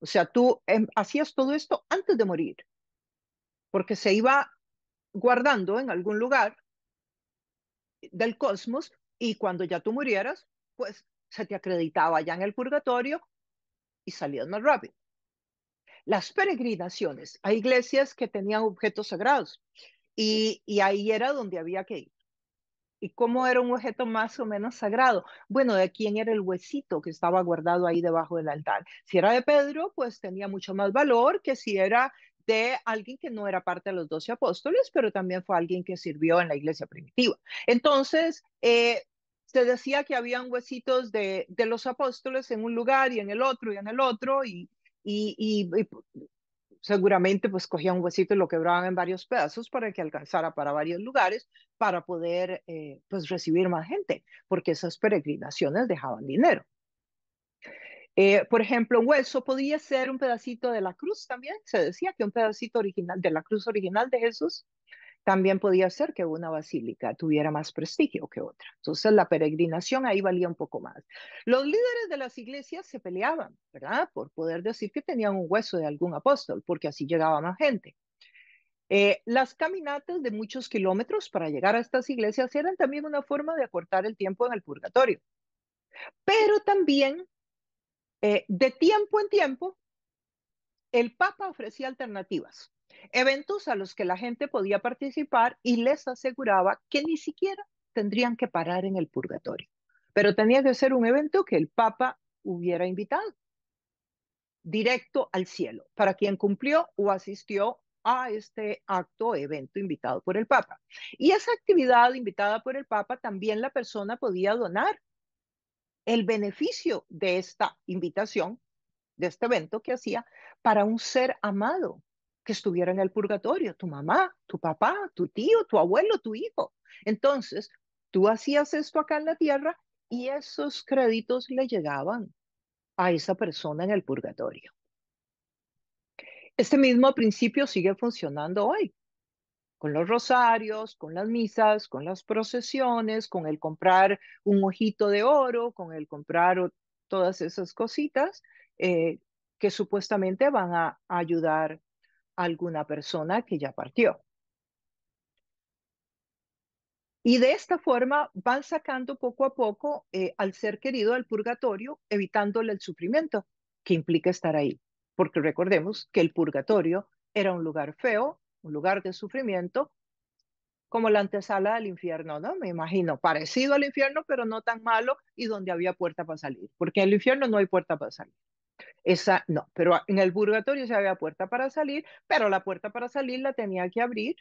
O sea, tú hacías todo esto antes de morir, porque se iba guardando en algún lugar del cosmos y cuando ya tú murieras, pues se te acreditaba ya en el purgatorio y salías más rápido. Las peregrinaciones, hay iglesias que tenían objetos sagrados y ahí era donde había que ir. ¿Y cómo era un objeto más o menos sagrado? Bueno, ¿de quién era el huesito que estaba guardado ahí debajo del altar? Si era de Pedro, pues tenía mucho más valor que si era de alguien que no era parte de los 12 apóstoles, pero también fue alguien que sirvió en la iglesia primitiva. Entonces, se decía que habían huesitos de los apóstoles en un lugar y en el otro y en el otro, y seguramente pues cogían un huesito y lo quebraban en varios pedazos para que alcanzara para varios lugares para poder pues recibir más gente, porque esas peregrinaciones dejaban dinero. Por ejemplo, un hueso podía ser un pedacito de la cruz también. Se decía que un pedacito original de la cruz original de Jesús también podía ser que una basílica tuviera más prestigio que otra. Entonces la peregrinación ahí valía un poco más. Los líderes de las iglesias se peleaban, ¿verdad? Por poder decir que tenían un hueso de algún apóstol, porque así llegaba más gente. Las caminatas de muchos kilómetros para llegar a estas iglesias eran también una forma de acortar el tiempo en el purgatorio. Pero también, de tiempo en tiempo, el Papa ofrecía alternativas, eventos a los que la gente podía participar y les aseguraba que ni siquiera tendrían que parar en el purgatorio, pero tenía que ser un evento que el Papa hubiera invitado directo al cielo para quien cumplió o asistió a este acto o evento invitado por el Papa. Y esa actividad invitada por el Papa también la persona podía donar el beneficio de esta invitación de este evento que hacía para un ser amado que estuviera en el purgatorio, tu mamá, tu papá, tu tío, tu abuelo, tu hijo. Entonces, tú hacías esto acá en la tierra y esos créditos le llegaban a esa persona en el purgatorio. Este mismo principio sigue funcionando hoy, con los rosarios, con las misas, con las procesiones, con el comprar un ojito de oro, con el comprar todas esas cositas eh, que supuestamente van a ayudar a alguna persona que ya partió. Y de esta forma van sacando poco a poco al ser querido del purgatorio, evitándole el sufrimiento que implica estar ahí. Porque recordemos que el purgatorio era un lugar feo, un lugar de sufrimiento, como la antesala del infierno, ¿no? Me imagino, parecido al infierno, pero no tan malo y donde había puerta para salir, porque en el infierno no hay puerta para salir. Esa no, pero en el purgatorio sí había puerta para salir, pero la puerta para salir la tenía que abrir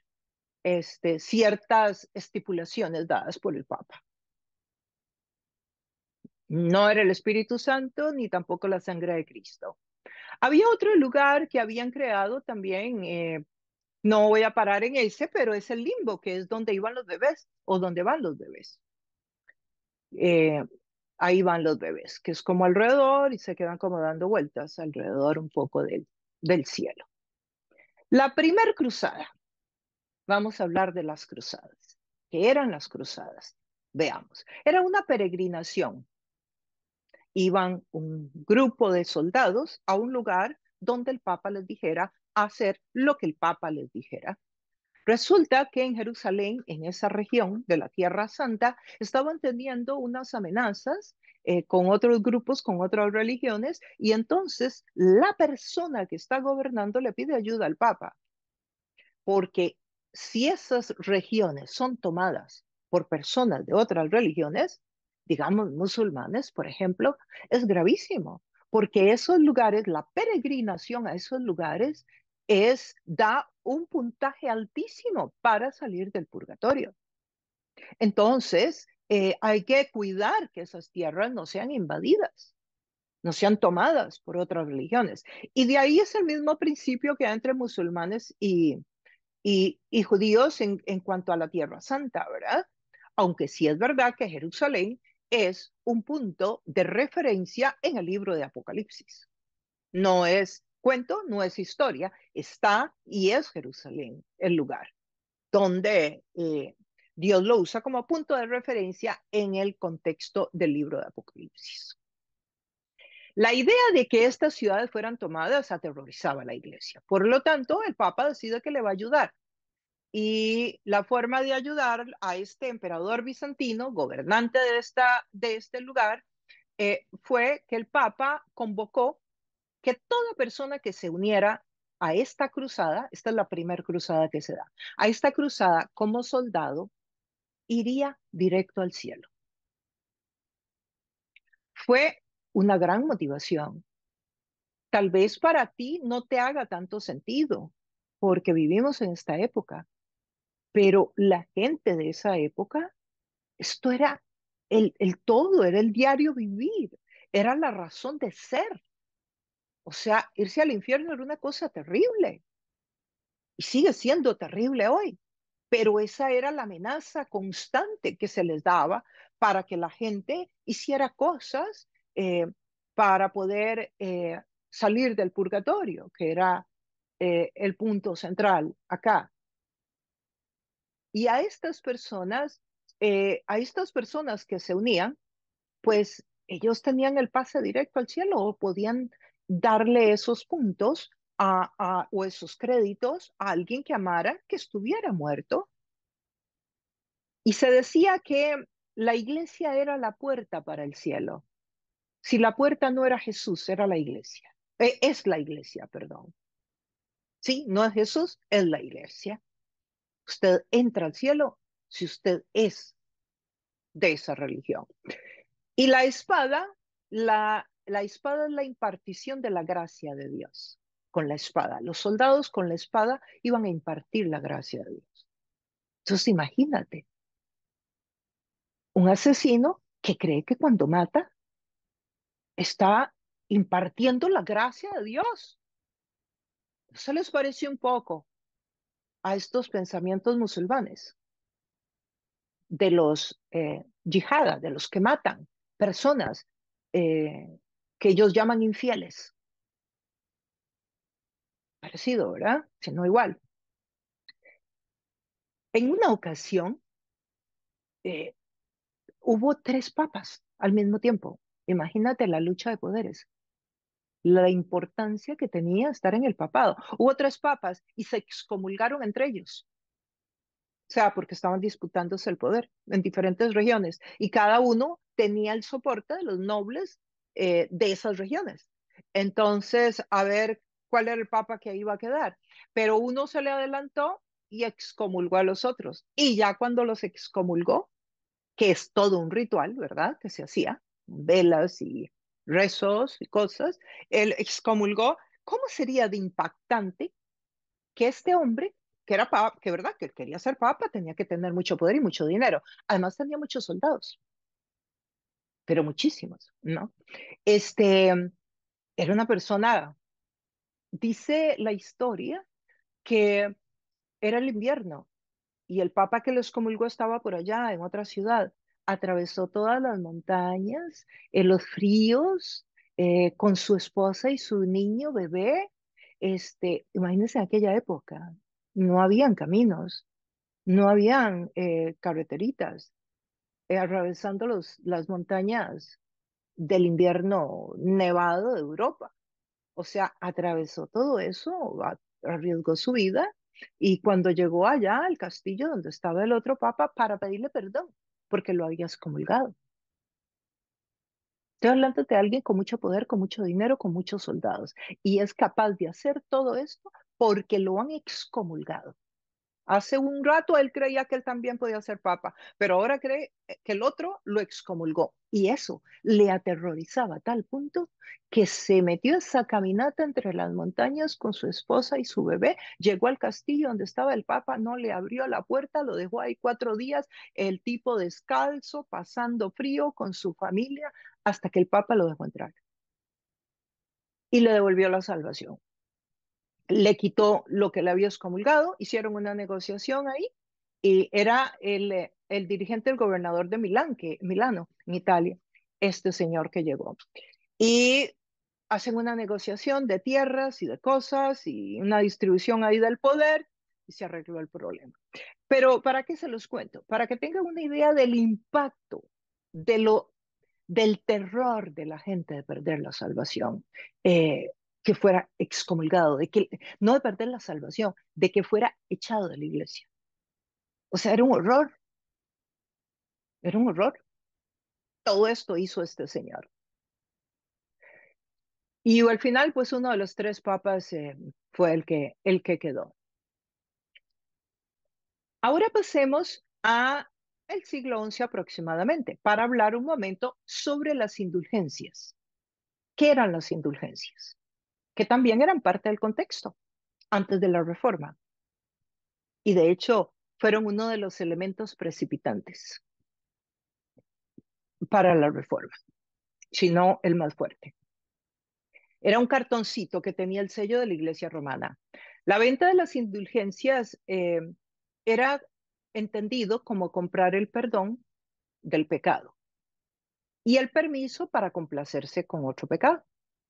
ciertas estipulaciones dadas por el Papa. No era el Espíritu Santo ni tampoco la sangre de Cristo. Había otro lugar que habían creado también, no voy a parar en ese, pero es el limbo, que es donde iban los bebés o donde van los bebés. ahí van los bebés, que es como alrededor y se quedan como dando vueltas alrededor un poco del cielo. La primer cruzada, vamos a hablar de las cruzadas. ¿Qué eran las cruzadas? Veamos, era una peregrinación. Iban un grupo de soldados a un lugar donde el Papa les dijera hacer lo que el Papa les dijera. Resulta que en Jerusalén, en esa región de la Tierra Santa, estaban teniendo unas amenazas con otros grupos, con otras religiones, y entonces la persona que está gobernando le pide ayuda al Papa, porque si esas regiones son tomadas por personas de otras religiones, digamos musulmanes, por ejemplo, es gravísimo, porque esos lugares, la peregrinación a esos lugares da un puntaje altísimo para salir del purgatorio. Entonces, hay que cuidar que esas tierras no sean invadidas, no sean tomadas por otras religiones. Y de ahí es el mismo principio que hay entre musulmanes y judíos en cuanto a la Tierra Santa, ¿verdad? Aunque sí es verdad que Jerusalén es un punto de referencia en el libro de Apocalipsis. No es cuento, no es historia, está y es Jerusalén el lugar donde Dios lo usa como punto de referencia en el contexto del libro de Apocalipsis. La idea de que estas ciudades fueran tomadas aterrorizaba a la iglesia. Por lo tanto, el Papa decide que le va a ayudar. Y la forma de ayudar a este emperador bizantino, gobernante de este lugar, fue que el Papa convocó que toda persona que se uniera a esta cruzada, esta es la primera cruzada que se da, a esta cruzada como soldado, iría directo al cielo. Fue una gran motivación. Tal vez para ti no te haga tanto sentido, porque vivimos en esta época, pero la gente de esa época, esto era el todo, era el diario vivir, era la razón de ser. O sea, irse al infierno era una cosa terrible y sigue siendo terrible hoy, pero esa era la amenaza constante que se les daba para que la gente hiciera cosas para poder salir del purgatorio, que era el punto central acá. Y a estas personas que se unían, pues ellos tenían el pase directo al cielo o podían darle esos puntos o esos créditos a alguien que amara que estuviera muerto. Y se decía que la iglesia era la puerta para el cielo. Si la puerta no era Jesús, era la iglesia. Es la iglesia, perdón. Sí, no es Jesús, es la iglesia. Usted entra al cielo si usted es de esa religión. Y la espada es la impartición de la gracia de Dios con la espada. Los soldados con la espada iban a impartir la gracia de Dios. Entonces imagínate, un asesino que cree que cuando mata está impartiendo la gracia de Dios. ¿Se les parece un poco a estos pensamientos musulmanes de los yihada, de los que matan personas que ellos llaman infieles? Parecido, ¿verdad? Si no igual. En una ocasión eh, hubo tres papas al mismo tiempo. Imagínate la lucha de poderes, la importancia que tenía estar en el papado. Hubo tres papas y se excomulgaron entre ellos. O sea, porque estaban disputándose el poder en diferentes regiones y cada uno tenía el soporte de los nobles de esas regiones. Entonces, a ver cuál era el papa que iba a quedar. Pero uno se le adelantó y excomulgó a los otros. Y ya cuando los excomulgó, que es todo un ritual, ¿verdad? Que se hacía, velas y rezos y cosas, él excomulgó. ¿Cómo sería de impactante que este hombre, que era papa, que verdad, que quería ser papa, tenía que tener mucho poder y mucho dinero? Además tenía muchos soldados, pero muchísimos, ¿no? Este, era una persona, dice la historia, que era el invierno y el papa que lo excomulgó estaba por allá en otra ciudad. atravesó todas las montañas, los fríos, con su esposa y su niño bebé. Imagínense en aquella época, no habían caminos, no habían carreteritas, atravesando las montañas del invierno nevado de Europa. O sea, atravesó todo eso, arriesgó su vida y cuando llegó allá al castillo donde estaba el otro papa para pedirle perdón, porque lo había excomulgado. Estoy hablando de alguien con mucho poder, con mucho dinero, con muchos soldados y es capaz de hacer todo esto porque lo han excomulgado. Hace un rato él creía que él también podía ser papa, pero ahora cree que el otro lo excomulgó. Y eso le aterrorizaba a tal punto que se metió esa caminata entre las montañas con su esposa y su bebé, llegó al castillo donde estaba el papa, no le abrió la puerta, lo dejó ahí 4 días, el tipo descalzo, pasando frío con su familia, hasta que el papa lo dejó entrar y le devolvió la salvación. Le quitó lo que le había excomulgado, hicieron una negociación ahí y era el dirigente del gobernador de Milano, en Italia, este señor que llegó. Y hacen una negociación de tierras y de cosas y una distribución ahí del poder y se arregló el problema. Pero ¿para qué se los cuento? Para que tengan una idea del impacto, de lo, del terror de la gente de perder la salvación, que fuera excomulgado, de que, no de perder la salvación, de que fuera echado de la iglesia. O sea, era un horror. Todo esto hizo este señor. Y al final, pues uno de los tres papas fue el que quedó. Ahora pasemos a el siglo XI aproximadamente, para hablar un momento sobre las indulgencias. ¿Qué eran las indulgencias? Que también eran parte del contexto antes de la Reforma y de hecho fueron uno de los elementos precipitantes para la Reforma, si no el más fuerte. Era un cartoncito que tenía el sello de la Iglesia Romana. La venta de las indulgencias era entendido como comprar el perdón del pecado y el permiso para complacerse con otro pecado.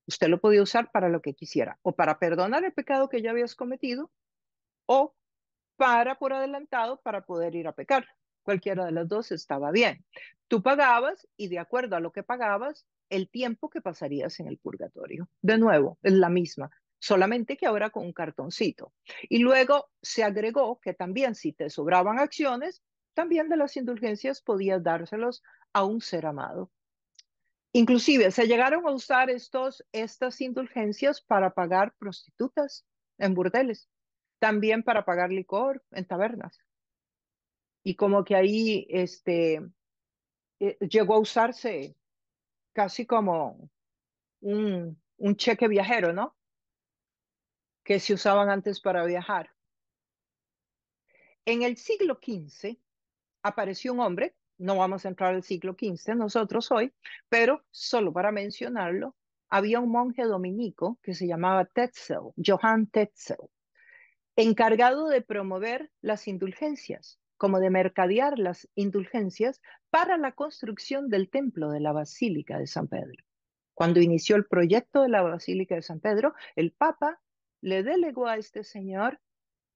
Usted lo podía usar para lo que quisiera, o para perdonar el pecado que ya habías cometido, o para por adelantado para poder ir a pecar. Cualquiera de las dos estaba bien. Tú pagabas y de acuerdo a lo que pagabas, el tiempo que pasarías en el purgatorio. De nuevo, es la misma, solamente que ahora con un cartoncito. Y luego se agregó que también si te sobraban acciones, también de las indulgencias podías dárselos a un ser amado. Inclusive se llegaron a usar estas indulgencias para pagar prostitutas en burdeles, también para pagar licor en tabernas. Y como que ahí llegó a usarse casi como un cheque viajero, ¿no? Que se usaban antes para viajar. En el siglo XV apareció un hombre, no vamos a entrar al siglo XV nosotros hoy, pero solo para mencionarlo, había un monje dominico que se llamaba Tetzel, Johann Tetzel, encargado de promover las indulgencias, como de mercadear las indulgencias para la construcción del templo de la Basílica de San Pedro. Cuando inició el proyecto de la Basílica de San Pedro, el Papa le delegó a este señor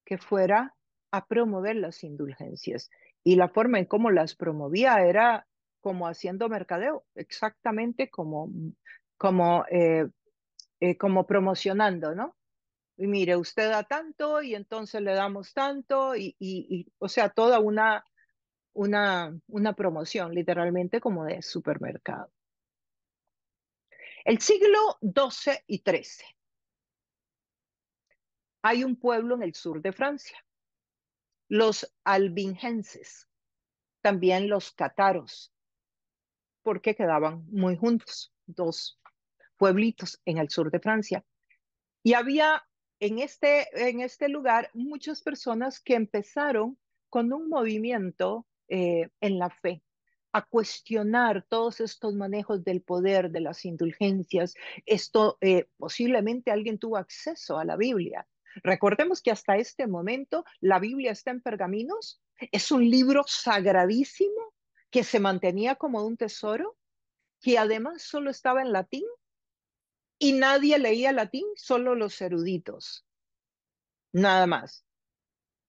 que fuera a promover las indulgencias. Y la forma en cómo las promovía era como haciendo mercadeo, exactamente como promocionando, ¿no? Y mire, usted da tanto y entonces le damos tanto o sea, toda una promoción, literalmente como de supermercado. El siglo XII y XIII. Hay un pueblo en el sur de Francia, los albingenses, también los cátaros, porque quedaban muy juntos, dos pueblitos en el sur de Francia. Y había en este lugar muchas personas que empezaron con un movimiento en la fe, a cuestionar todos estos manejos del poder, de las indulgencias. Esto posiblemente alguien tuvo acceso a la Biblia. Recordemos que hasta este momento la Biblia está en pergaminos, es un libro sagradísimo que se mantenía como un tesoro, que además solo estaba en latín y nadie leía latín, solo los eruditos, nada más.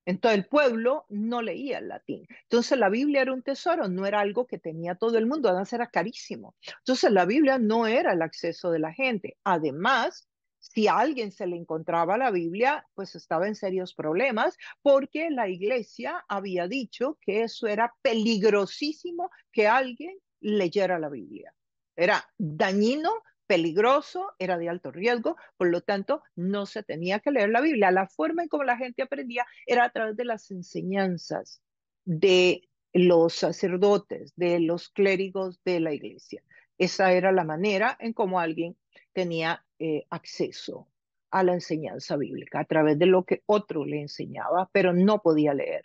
Entonces el pueblo no leía el latín. Entonces la Biblia era un tesoro, no era algo que tenía todo el mundo, además era carísimo. Entonces la Biblia no era el acceso de la gente. Además, si a alguien se le encontraba la Biblia, pues estaba en serios problemas porque la iglesia había dicho que eso era peligrosísimo que alguien leyera la Biblia. Era dañino, peligroso, era de alto riesgo, por lo tanto, no se tenía que leer la Biblia. La forma en cómo la gente aprendía era a través de las enseñanzas de los sacerdotes, de los clérigos de la iglesia. Esa era la manera en cómo alguien tenía acceso a la enseñanza bíblica, a través de lo que otro le enseñaba, pero no podía leer.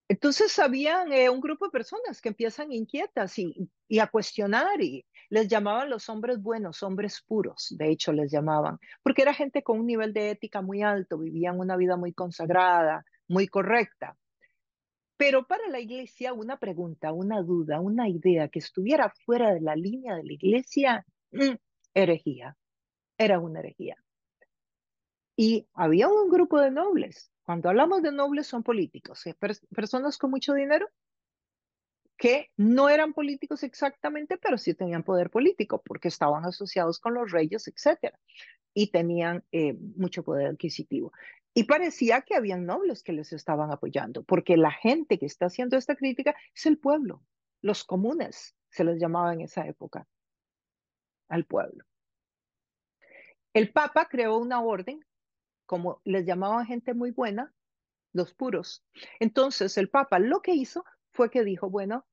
Entonces habían un grupo de personas que empiezan inquietas y a cuestionar y les llamaban los hombres buenos, hombres puros, de hecho les llamaban, porque era gente con un nivel de ética muy alto, vivían una vida muy consagrada, muy correcta. Pero para la iglesia una pregunta, una duda, una idea que estuviera fuera de la línea de la iglesia, herejía, era una herejía. Y había un grupo de nobles. Cuando hablamos de nobles son políticos, personas con mucho dinero que no eran políticos exactamente, pero sí tenían poder político porque estaban asociados con los reyes, etcétera, y tenían mucho poder adquisitivo. Y parecía que habían nobles que les estaban apoyando, porque la gente que está haciendo esta crítica es el pueblo, los comunes, se les llamaba en esa época al pueblo. El Papa creó una orden, como les llamaban gente muy buena, los puros. Entonces el Papa lo que hizo fue que dijo, bueno,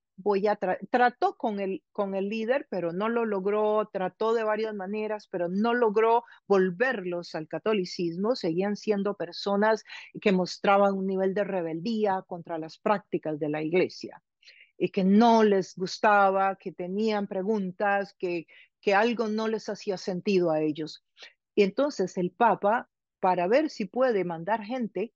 trató con el líder, pero no lo logró, trató de varias maneras, pero no logró volverlos al catolicismo, seguían siendo personas que mostraban un nivel de rebeldía contra las prácticas de la iglesia y que no les gustaba, que tenían preguntas, que algo no les hacía sentido a ellos. Y entonces el Papa, para ver si puede mandar gente,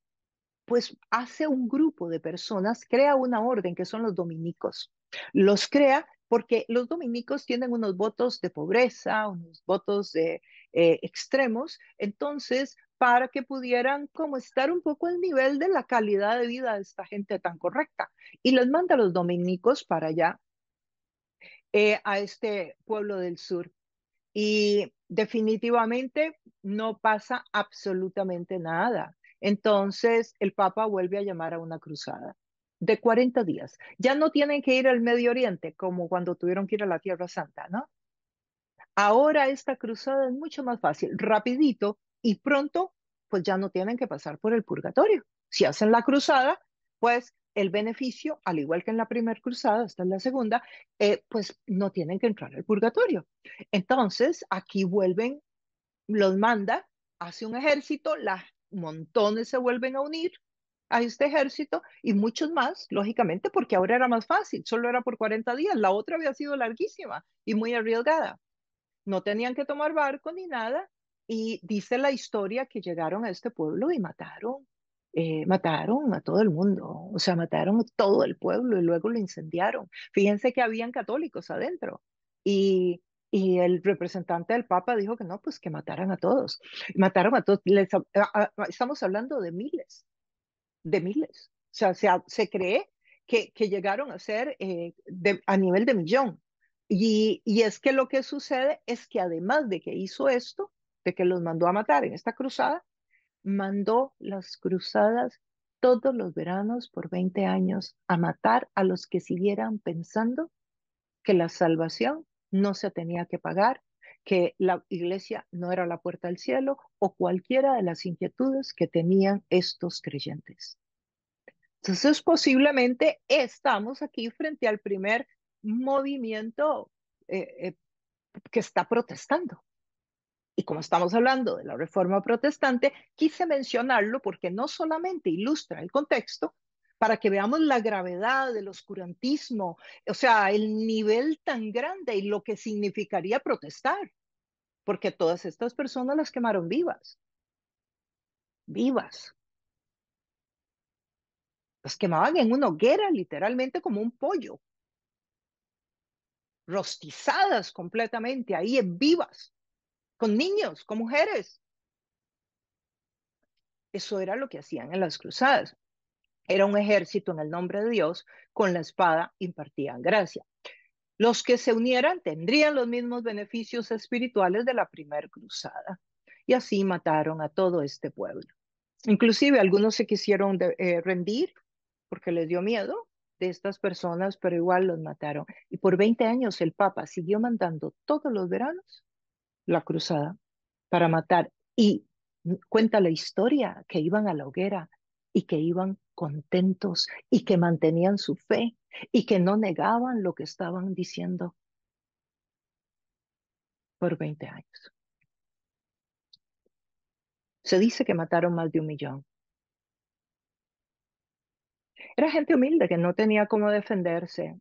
pues hace un grupo de personas, crea una orden que son los dominicos. Los crea porque los dominicos tienen unos votos de pobreza, unos votos de extremos, entonces para que pudieran como estar un poco al nivel de la calidad de vida de esta gente tan correcta. Y los manda a los dominicos para allá, a este pueblo del sur. Y definitivamente no pasa absolutamente nada. Entonces el Papa vuelve a llamar a una cruzada de 40 días. Ya no tienen que ir al Medio Oriente como cuando tuvieron que ir a la Tierra Santa, ¿no? Ahora esta cruzada es mucho más fácil, rapidito y pronto, pues ya no tienen que pasar por el purgatorio. Si hacen la cruzada, pues el beneficio, al igual que en la primera cruzada, esta es la segunda, pues no tienen que entrar al purgatorio. Entonces, aquí vuelven, los manda, hace un ejército, las montones se vuelven a unir a este ejército y muchos más, lógicamente, porque ahora era más fácil, solo era por 40 días, la otra había sido larguísima y muy arriesgada. No tenían que tomar barco ni nada. Y dice la historia que llegaron a este pueblo y mataron a todo el mundo, o sea, mataron a todo el pueblo y luego lo incendiaron. Fíjense que habían católicos adentro. Y el representante del Papa dijo que no, pues que mataran a todos. Mataron a todos. Estamos hablando de miles, de miles. O sea, se cree que llegaron a ser a nivel de millón. Y es que lo que sucede es que además de que hizo esto, de que los mandó a matar en esta cruzada, mandó las cruzadas todos los veranos por 20 años a matar a los que siguieran pensando que la salvación no se tenía que pagar, que la iglesia no era la puerta al cielo o cualquiera de las inquietudes que tenían estos creyentes. Entonces, posiblemente estamos aquí frente al primer movimiento que está protestando. Y como estamos hablando de la reforma protestante, quise mencionarlo porque no solamente ilustra el contexto, para que veamos la gravedad del oscurantismo, o sea, el nivel tan grande y lo que significaría protestar, porque todas estas personas las quemaron vivas, vivas. Las quemaban en una hoguera, literalmente como un pollo, rostizadas completamente, ahí en vivas, con niños, con mujeres. Eso era lo que hacían en las cruzadas. Era un ejército en el nombre de Dios, con la espada impartían gracia. Los que se unieran tendrían los mismos beneficios espirituales de la primera cruzada. Y así mataron a todo este pueblo. Inclusive algunos se quisieron rendir porque les dio miedo de estas personas, pero igual los mataron. Y por 20 años el Papa siguió mandando todos los veranos la cruzada para matar. Y cuenta la historia que iban a la hoguera y que iban contentos y que mantenían su fe y que no negaban lo que estaban diciendo por 20 años. Se dice que mataron más de 1 millón. Era gente humilde que no tenía cómo defenderse.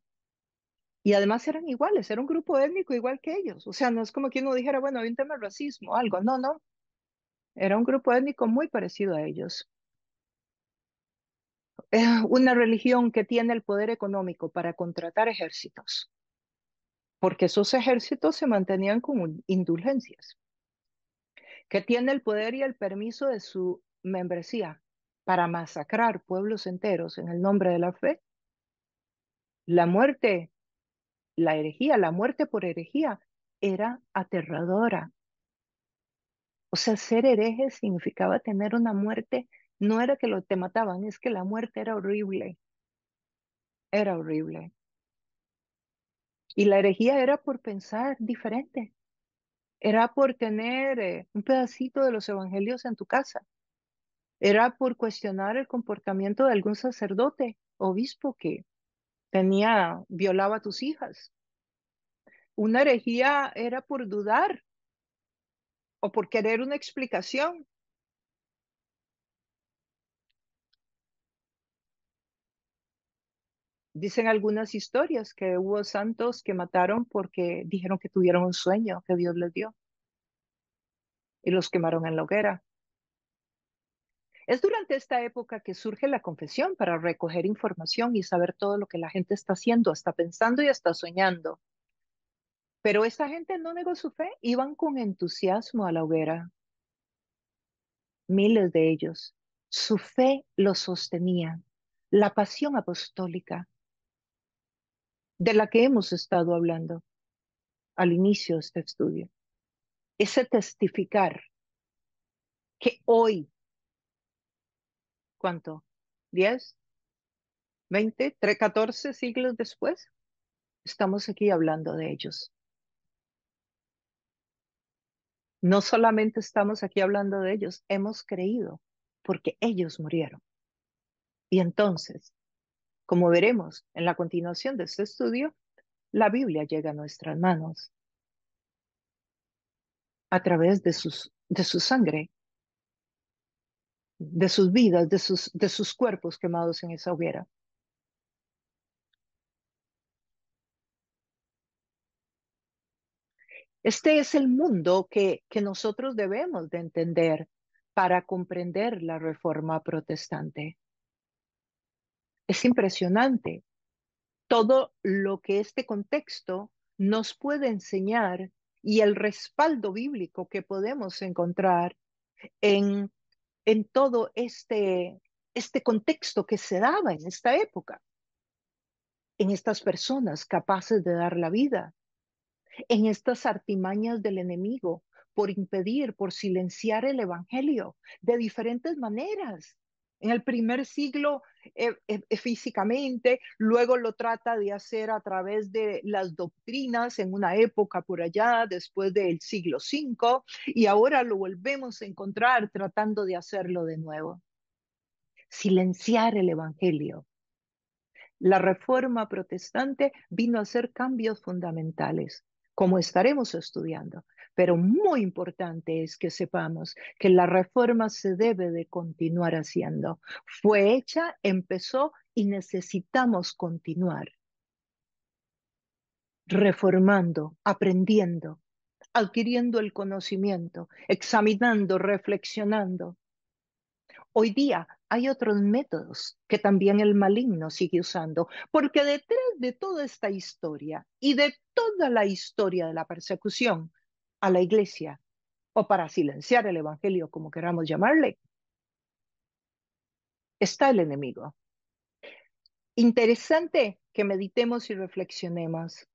Y además eran iguales, era un grupo étnico igual que ellos. O sea, no es como que uno dijera, bueno, hay un tema de racismo o algo. No, no. Era un grupo étnico muy parecido a ellos. Una religión que tiene el poder económico para contratar ejércitos, porque esos ejércitos se mantenían con indulgencias, que tiene el poder y el permiso de su membresía para masacrar pueblos enteros en el nombre de la fe. La muerte, la herejía, la muerte por herejía era aterradora. O sea, ser hereje significaba tener una muerte, no era que te mataban, es que la muerte era horrible. Y la herejía era por pensar diferente, era por tener un pedacito de los evangelios en tu casa, era por cuestionar el comportamiento de algún sacerdote, obispo que violaba a tus hijas. Una herejía era por dudar o por querer una explicación. Dicen algunas historias que hubo santos que mataron porque dijeron que tuvieron un sueño que Dios les dio y los quemaron en la hoguera. Es durante esta época que surge la confesión para recoger información y saber todo lo que la gente está haciendo, está pensando y está soñando. Pero esta gente no negó su fe, iban con entusiasmo a la hoguera, miles de ellos. Su fe los sostenía, la pasión apostólica de la que hemos estado hablando al inicio de este estudio. Ese testificar que hoy, ¿cuánto? ¿10, 20, 14 siglos después? Estamos aquí hablando de ellos. No solamente estamos aquí hablando de ellos, hemos creído porque ellos murieron. Y entonces, como veremos en la continuación de este estudio, la Biblia llega a nuestras manos a través de su sangre, de sus vidas, de sus cuerpos quemados en esa hoguera. Este es el mundo que nosotros debemos de entender para comprender la reforma protestante. Es impresionante todo lo que este contexto nos puede enseñar y el respaldo bíblico que podemos encontrar en, en todo este contexto que se daba en esta época, en estas personas capaces de dar la vida, en estas artimañas del enemigo por impedir, por silenciar el evangelio de diferentes maneras. En el primer siglo físicamente, luego lo trata de hacer a través de las doctrinas en una época por allá, después del siglo V, y ahora lo volvemos a encontrar tratando de hacerlo de nuevo. Silenciar el evangelio. La reforma protestante vino a hacer cambios fundamentales, como estaremos estudiando, pero muy importante es que sepamos que la reforma se debe de continuar haciendo. Fue hecha, empezó y necesitamos continuar reformando, aprendiendo, adquiriendo el conocimiento, examinando, reflexionando. Hoy día hay otros métodos que también el maligno sigue usando, porque detrás de toda esta historia y de toda la historia de la persecución a la iglesia, o para silenciar el evangelio, como queramos llamarle, está el enemigo. Interesante que meditemos y reflexionemos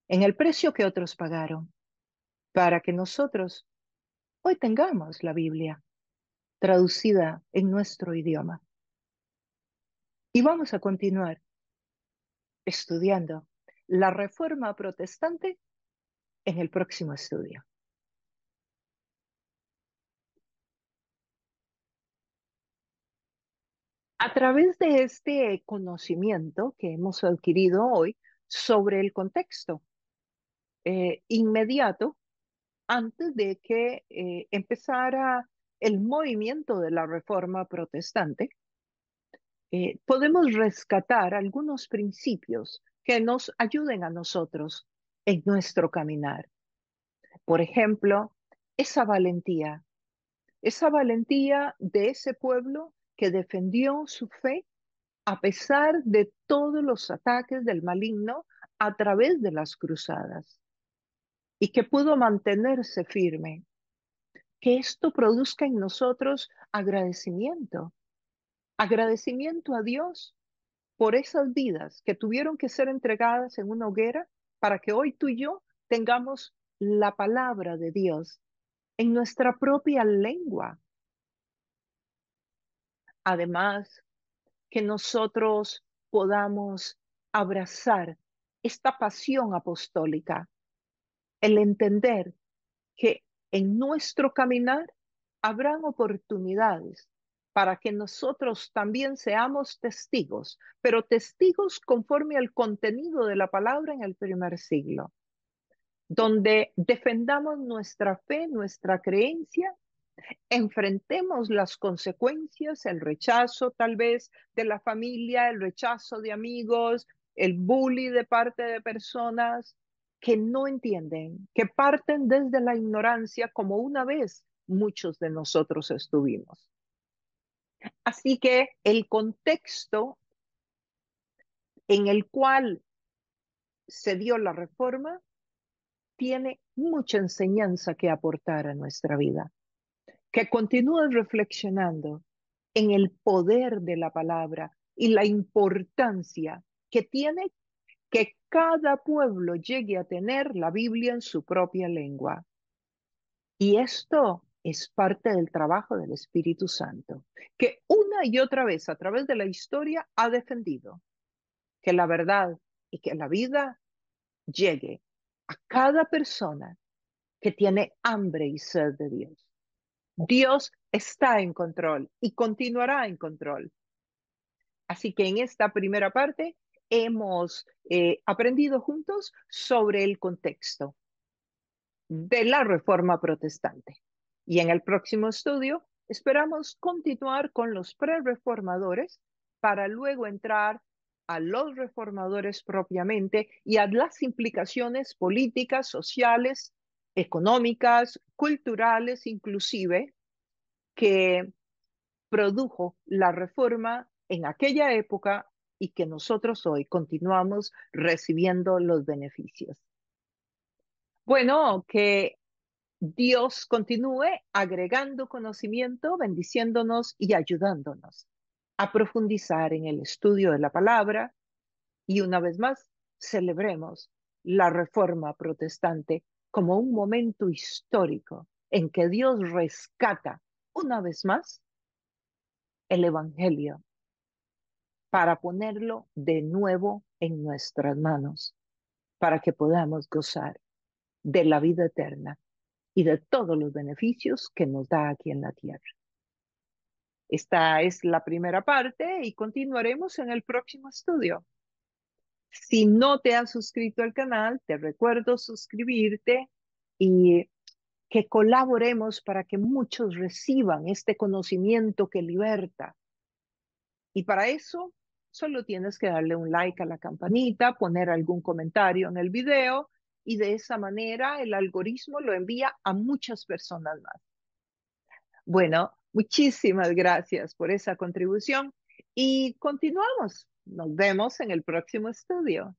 en el precio que otros pagaron para que nosotros hoy tengamos la Biblia traducida en nuestro idioma. Y vamos a continuar estudiando la Reforma Protestante en el próximo estudio. A través de este conocimiento que hemos adquirido hoy sobre el contexto inmediato, antes de que empezara el movimiento de la Reforma Protestante, podemos rescatar algunos principios que nos ayuden a nosotros en nuestro caminar. Por ejemplo, esa valentía de ese pueblo que defendió su fe a pesar de todos los ataques del maligno a través de las cruzadas y que pudo mantenerse firme. Que esto produzca en nosotros agradecimiento, agradecimiento a Dios por esas vidas que tuvieron que ser entregadas en una hoguera para que hoy tú y yo tengamos la palabra de Dios en nuestra propia lengua. Además, que nosotros podamos abrazar esta pasión apostólica, el entender que en nuestro caminar habrán oportunidades para que nosotros también seamos testigos, pero testigos conforme al contenido de la palabra en el primer siglo, donde defendamos nuestra fe, nuestra creencia, enfrentemos las consecuencias, el rechazo tal vez de la familia, el rechazo de amigos, el bully de parte de personas que no entienden, que parten desde la ignorancia como una vez muchos de nosotros estuvimos. Así que el contexto en el cual se dio la reforma tiene mucha enseñanza que aportar a nuestra vida. Que continúes reflexionando en el poder de la palabra y la importancia que tiene que cada pueblo llegue a tener la Biblia en su propia lengua. Y esto es parte del trabajo del Espíritu Santo, que una y otra vez a través de la historia ha defendido que la verdad y que la vida llegue a cada persona que tiene hambre y sed de Dios. Dios está en control y continuará en control. Así que en esta primera parte hemos aprendido juntos sobre el contexto de la Reforma Protestante. Y en el próximo estudio esperamos continuar con los pre-reformadores para luego entrar a los reformadores propiamente y a las implicaciones políticas, sociales, económicas, culturales, inclusive, que produjo la reforma en aquella época y que nosotros hoy continuamos recibiendo los beneficios. Bueno, que Dios continúe agregando conocimiento, bendiciéndonos y ayudándonos a profundizar en el estudio de la palabra y una vez más celebremos la reforma protestante como un momento histórico en que Dios rescata una vez más el Evangelio para ponerlo de nuevo en nuestras manos, para que podamos gozar de la vida eterna y de todos los beneficios que nos da aquí en la tierra. Esta es la primera parte y continuaremos en el próximo estudio. Si no te has suscrito al canal, te recuerdo suscribirte y que colaboremos para que muchos reciban este conocimiento que liberta. Y para eso, solo tienes que darle un like a la campanita, poner algún comentario en el video y de esa manera el algoritmo lo envía a muchas personas más. Bueno, Muchísimas gracias por esa contribución y continuamos. Nos vemos en el próximo estudio.